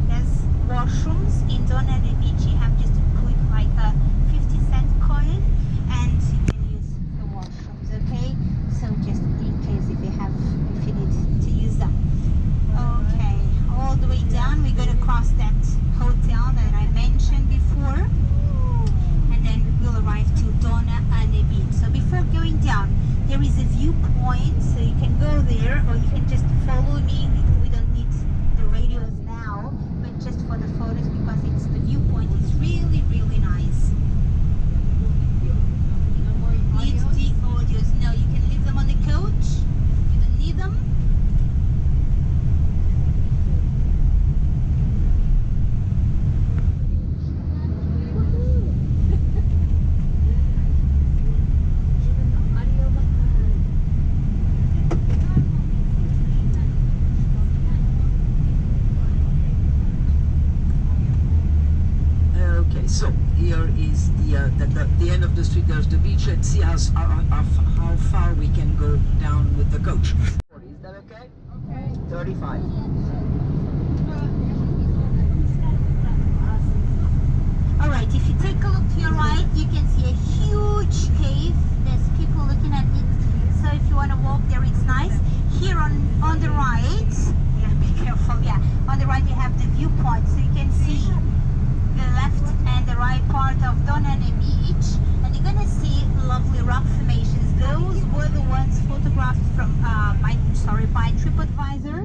There's washrooms in Donana Beach. You have just to put like a 50-cent coin and you can use the washrooms, okay? So just in case if you need to use them. Okay, all the way down we're gonna cross that hotel that I mentioned before, and then we'll arrive to Donana Beach. So before going down, there is a viewpoint, so you can go there or you can just follow me. We don't need the radios now, but just for the photos, because it's the viewpoint is really nice. Need the audios? No, you can leave them on the coach. You don't need them.
So here is the end of the street. There's the beach. Let's see how far we can go down with the coach. Is that okay? Okay. 35.
All right. If you take a look to your right, you can see a huge cave. There's people looking at it. So if you want to walk there, it's nice. Here on the right, yeah, be careful. Yeah. point. So you can see the left and the right part of Donane Beach, and you're gonna see lovely rock formations. Those were the ones photographed from by TripAdvisor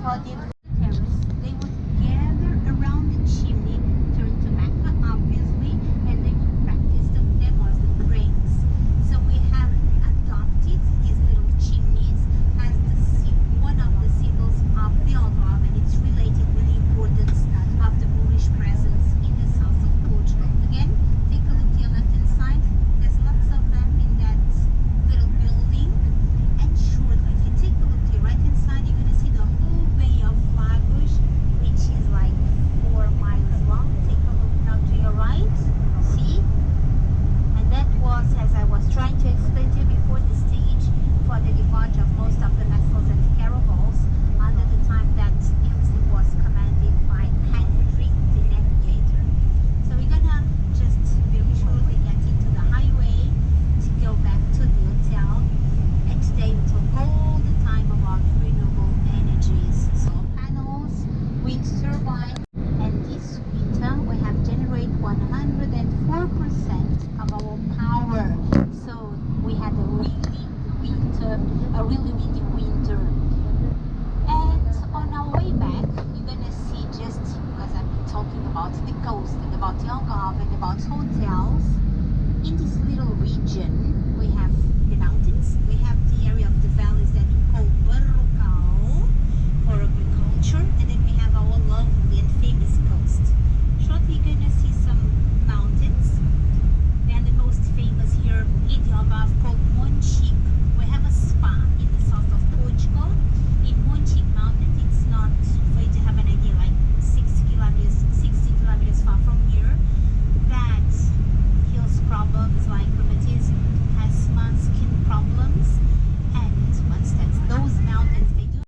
for the terrace. They would gather around the chimney during Mecca, obviously, and they would practice them as the prayers. So we have adopted these little chimneys as one of the symbols of the Algarve, and it's related with the importance of the Moorish presence in the south of Portugal. Again, take a look to your left hand side. There's lots of them in that little building. And shortly, if you take a look to your right hand side, you're going to see the whole Bay of Lagos, which is like 4 miles long. Take a look now to your right. See? And that was, as I was trying to explain to you before, the stage for the departure of most of the vessels and caravels under the time that embassy was commanded by Henry the Navigator. So we're gonna just very shortly get into the highway to go back to the hotel, and today we talk all the time about renewable energies, solar panels, wind turbines, and this winter we have generated 104% of our power. So we had a really windy winter. And on our way back, you're gonna see, just because I've been talking about the coast and about the Algarve and about hotels, in this little region we have the mountains, we have the area of the valleys that we call Barrocal for agriculture, and then we have our lovely and famous coast. Shortly you're gonna see some mountains, and the most famous here in the Algarve called Monchique. We have a spa in the south of Portugal. In Monchique Mountain, it's not, for you to have an idea, like 60 kilometers far from here, that heals problems like rheumatism, asthma, skin problems, and once that's those mountains, they do.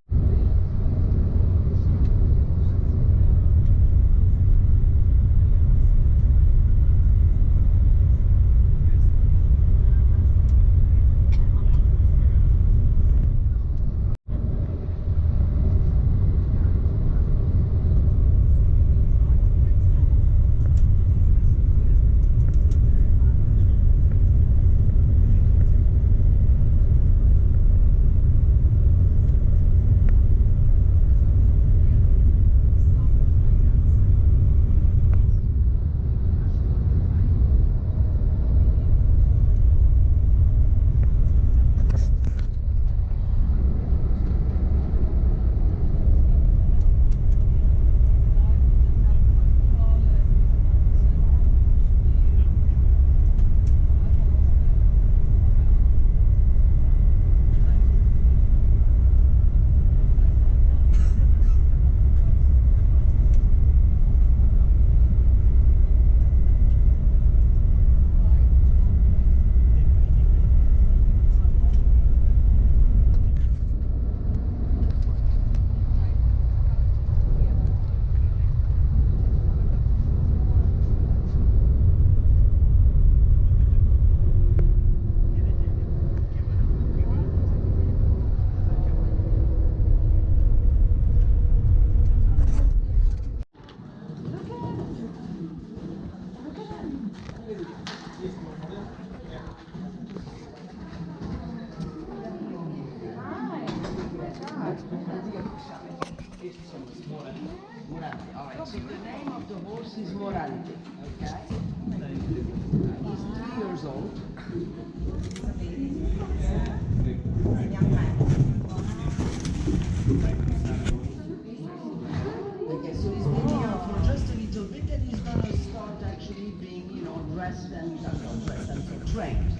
Morante. All right. So the name of the horse is Morante. Okay. He's 3 years old. Okay. So he's been here for just a little bit, and he's gonna start actually being, dressed and trained.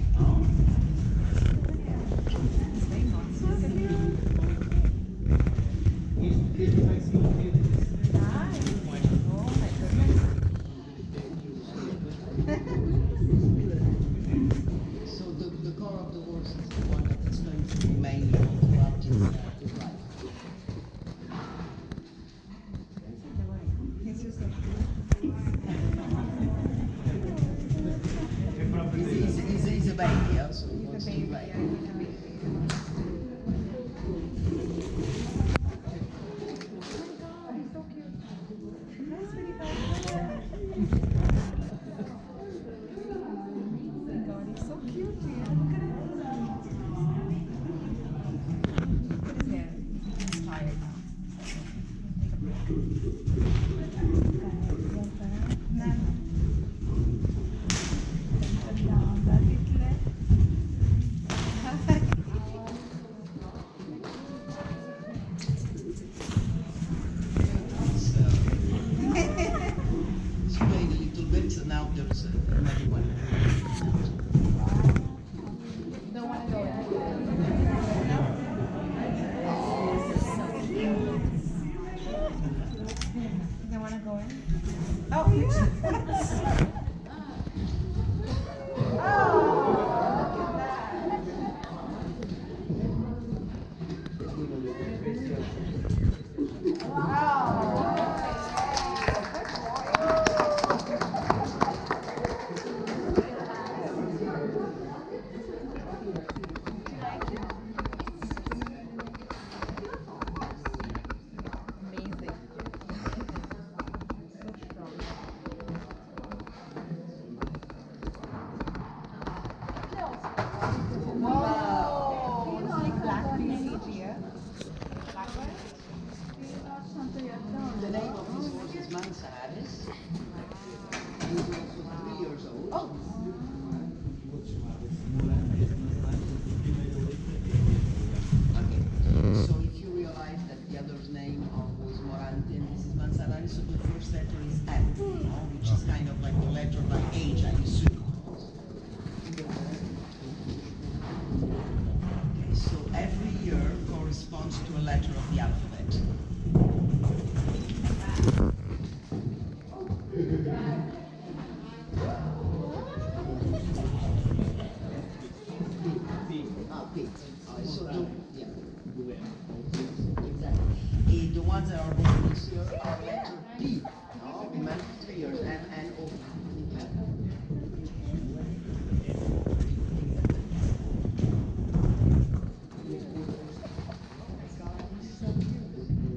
So the core of the horse is the one that is going to be mainly interrupting the life. Manzanares. He was also 3 years old.
Oh.
Okay. So if you realize that the other's name was Morante and this is Manzanares, so the first letter is M, which is kind of like the letter by age, I assume. Okay, so every year corresponds to a letter of the alphabet. P. So yeah. Exactly. The ones that are born this year are letter P. No, we meant 3 years. M, N, O.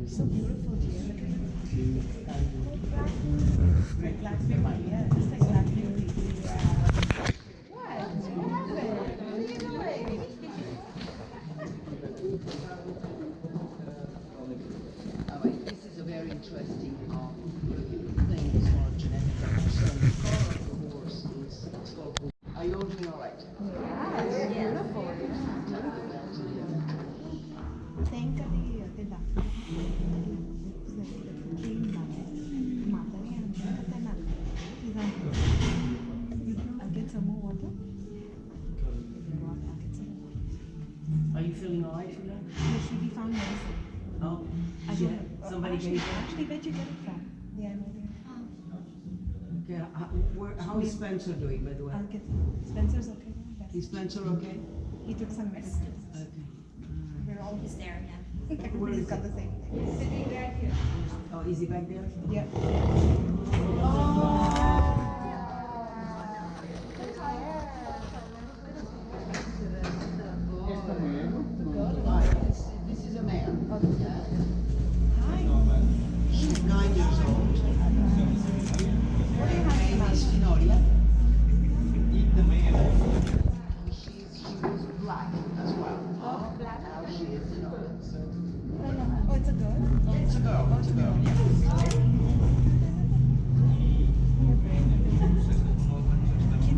So beautiful here. Black beauty, yeah, just like black beauty. What?
This is a very interesting thing as far as genetics are concerned. The color of the horse is it's called. Are you all doing all right?
Yeah, it's beautiful. Think of I'll get some more water.
Are you feeling all right, Sheila?
She be found medicine.
Oh,
I
she-
don't know.
somebody gave you.
Actually, where'd you get it from? Yeah, I know there.
Okay, how is Spencer doing, by the way?
I'll get Spencer's okay. Yes.
Is Spencer okay?
He took some medicine.
Okay.
We're all
He's there, yeah.
Everybody's got the same thing. Sitting right here.
Oh, is he back there?
Yeah.
This is a man.
Hi.
She's 9 years old.
What do you
Her
have
name
to
is
have?
Finoria. She was black as well.
Oh, black.
Now she is,
Oh, it's a girl?
It's a girl. It's a girl.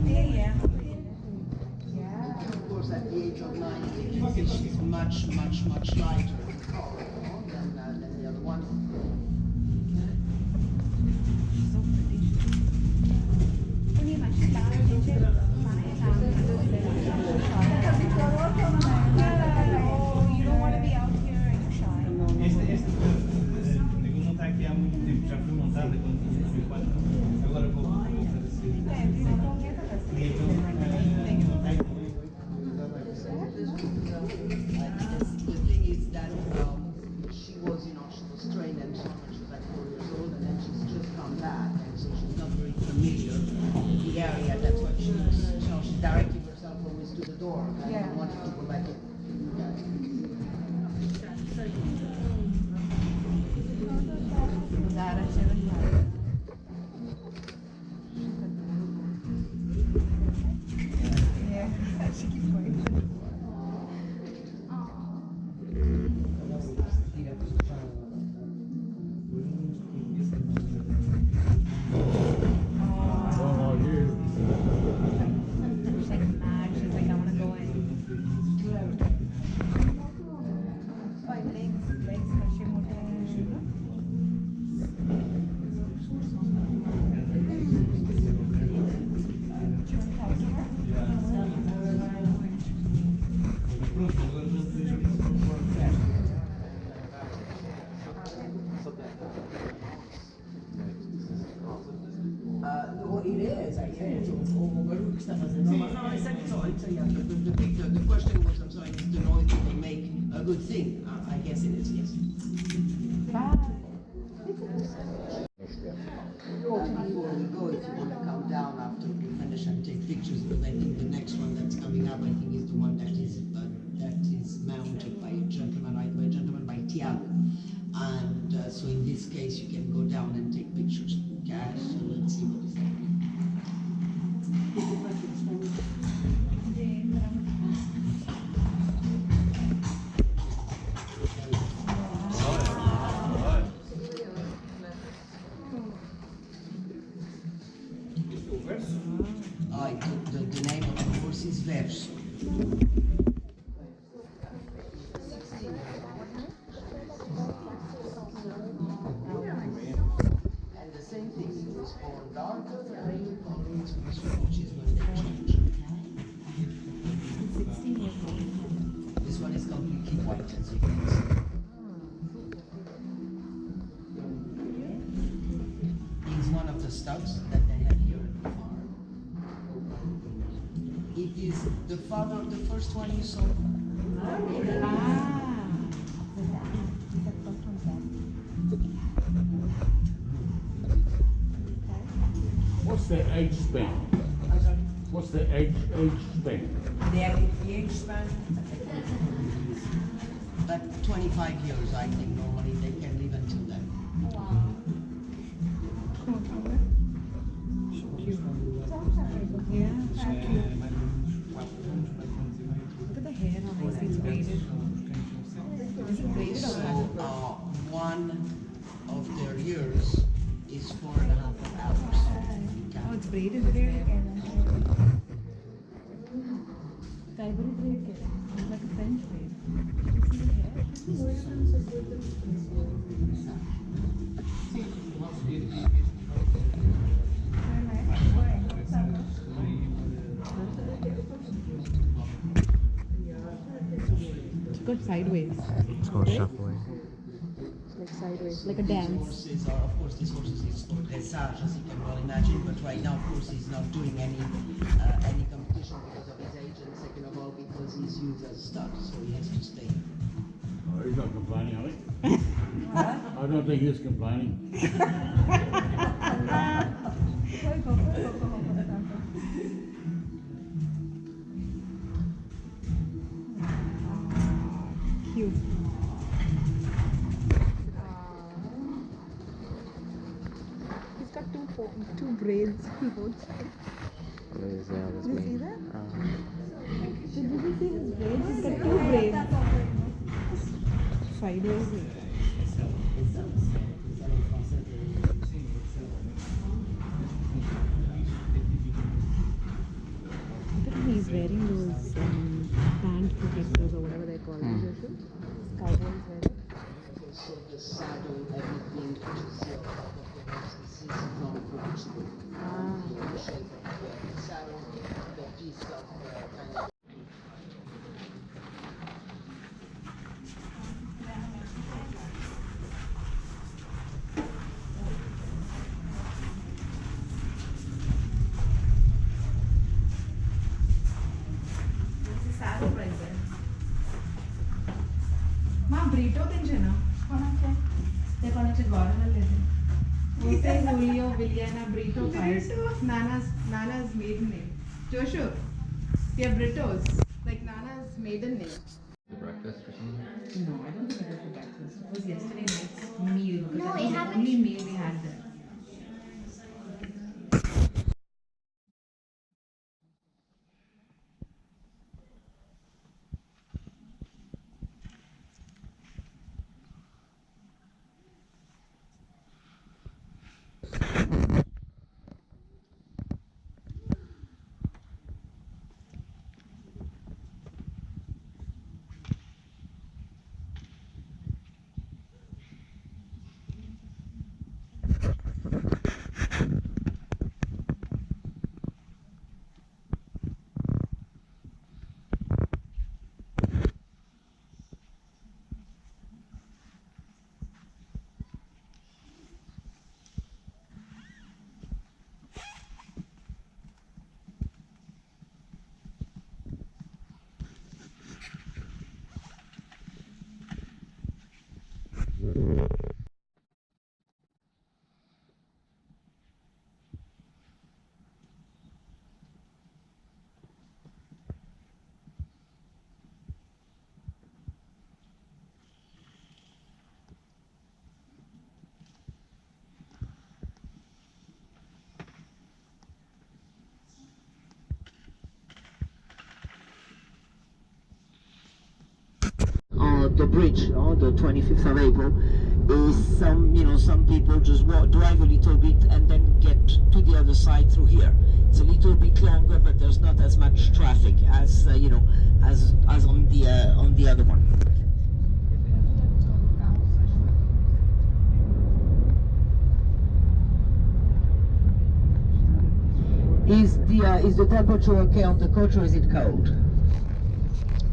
Yeah.
Yeah.
Of course, at the age of 9, you can see she's much, much, much lighter in color than the other one.
So Oh, you don't want to be out here, are you shy?
Este não está aqui há muito tempo, já fui montada quando tinha 14. Agora vou fazer assim.
É, vive com quem tá
The thing is that she was, she was trained and so on when she was like 4 years old, and then she's just come back, and so she's not very familiar with the area. That's why she's directing herself always to the door. And
Yeah.
I wanted to go back in.
Zara Chevalier. Yeah, she keeps going. She's like mad. She's like, I want to go in. Oh, legs, crochet motor.
No, it is, I guess. O barulho que está fazendo. No, it's yeah. The question was, I'm sorry, is the noise that they make a good thing? I guess it is, yes. Before we go, if you want to come down after we finish and take pictures, because I think the next one that's coming up, I think is the one that is mounted by a gentleman, right, by a gentleman by Tiago. And so in this case, you can go down and take pictures. Okay, so let's see what is that. And the same thing, it was born darker, and then color into which is when they change. This one is completely white, as you can see. It's one of the stocks that they have here at the farm. It is the father of the first one you saw.
What's the age span? What's the age span?
The age span? But 25 years, I think, normally they can live until then.
Look at the hair, how nicely it's braided. Is it braided
So,
or not?
one of their years is 4.5 hours.
Oh, it's braided there. Ivory braid, it's like a French braid. You see the hair? It's got sideways.
It's called shuffling.
Like sideways, like a dance.
Horses are, of course, this horse is for dressage, as you can well imagine, but right now, of course, he's not doing any competition because of his age, and second of all, because he's used as stock, so he has to stay.
Oh, he's not complaining, are he? I don't think he's complaining.
Cute. He's got two braids on both sides. Did you see that? Did you see his braids? He's got two braids. Sideways. Look at he's wearing those pant protectors or whatever they call them. Cowboys wear it.
Also, the saddle, everything, which is the top of the horse, this is from Portugal. The shape of the saddle, the piece of kind of.
Ma Brito tinjena. Te konache gorilla lede. Jose Julio Villana Brito Pires. Nana's maiden name. Joshua. We are Britos. Like Nana's maiden name.
Breakfast or something?
No, I don't think I had breakfast. It was yesterday night's meal because
No,
that
it
was the
happened-
only meal we had there.
The bridge on the 25th of April Some people just drive a little bit and then get to the other side through here. It's a little bit longer, but there's not as much traffic as as on the other one. Is the temperature okay on the coach, or is it cold?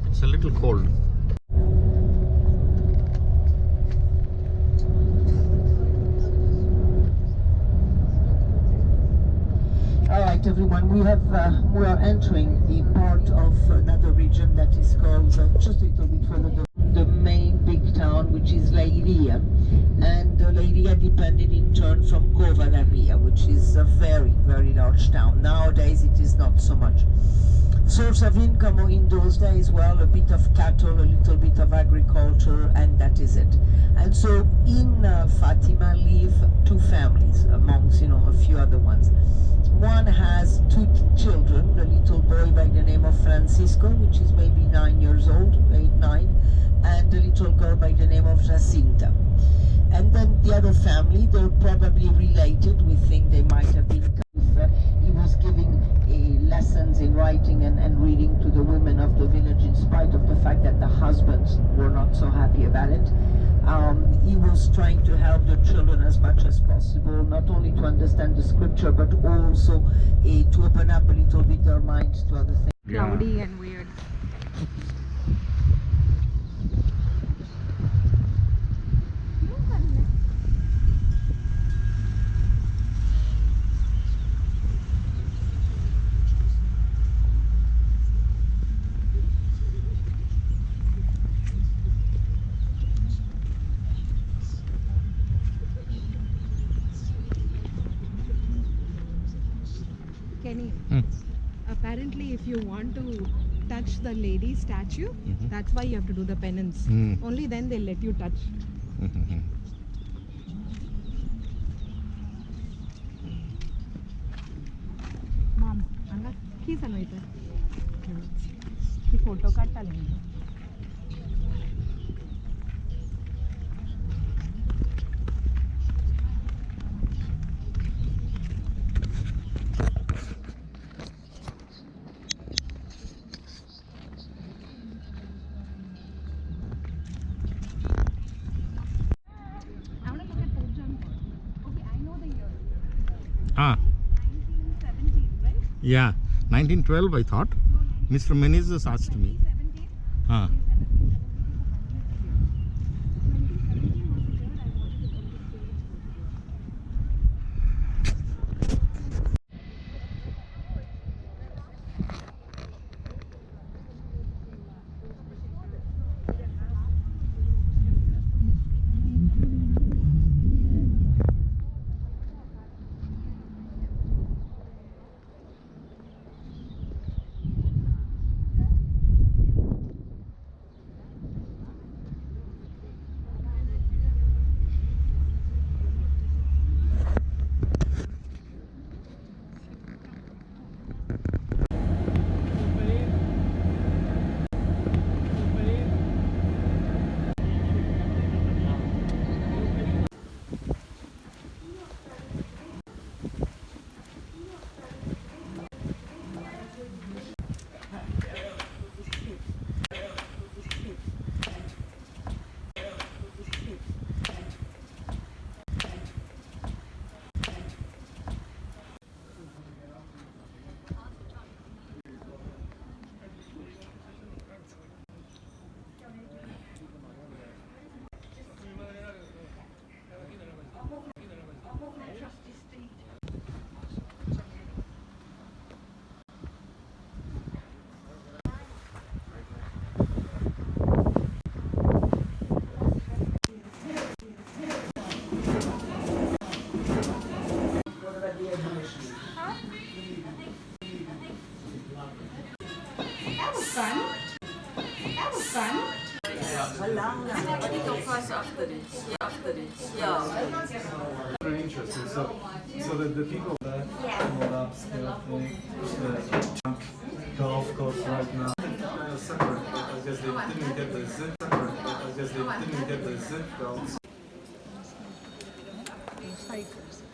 It's a little cold.
All right, everyone, we are entering the part of another region that is called, just a little bit further, the main big town, which is Leiria. And Leiria depended in turn from Covalaria, which is a very, very large town. Nowadays it is not so much. Source of income in those days, well, a bit of cattle, a little bit of agriculture, and that is it. And so in Fatima live two families amongst, a few other ones. One has two children, a little boy by the name of Francisco, which is maybe 9 years old, 8, 9, and a little girl by the name of Jacinta. And then the other family, they're probably related. We think they might have been. He was giving lessons in writing and reading to the women of the village, in spite of the fact that the husbands were not so happy about it. He was trying to help the children as much as possible, not only to understand the scripture, but also to open up a little bit their minds to other things.
Cloudy and weird. Kenny, apparently if you want to touch the lady statue, that's why you have to do the penance. Only then they'll let you touch. Mom, Anna, kiss Anita. He photo cut.
Ah.
1970, right?
Yeah, 1912 I thought. Mr. Menezes asked me.
1917?
Ah.
That was fun. That was fun.
Very interesting. So the people there, that thing, the golf course right now. Separate, I guess they didn't get the zip. I guess they didn't get the zip belts.
hikers.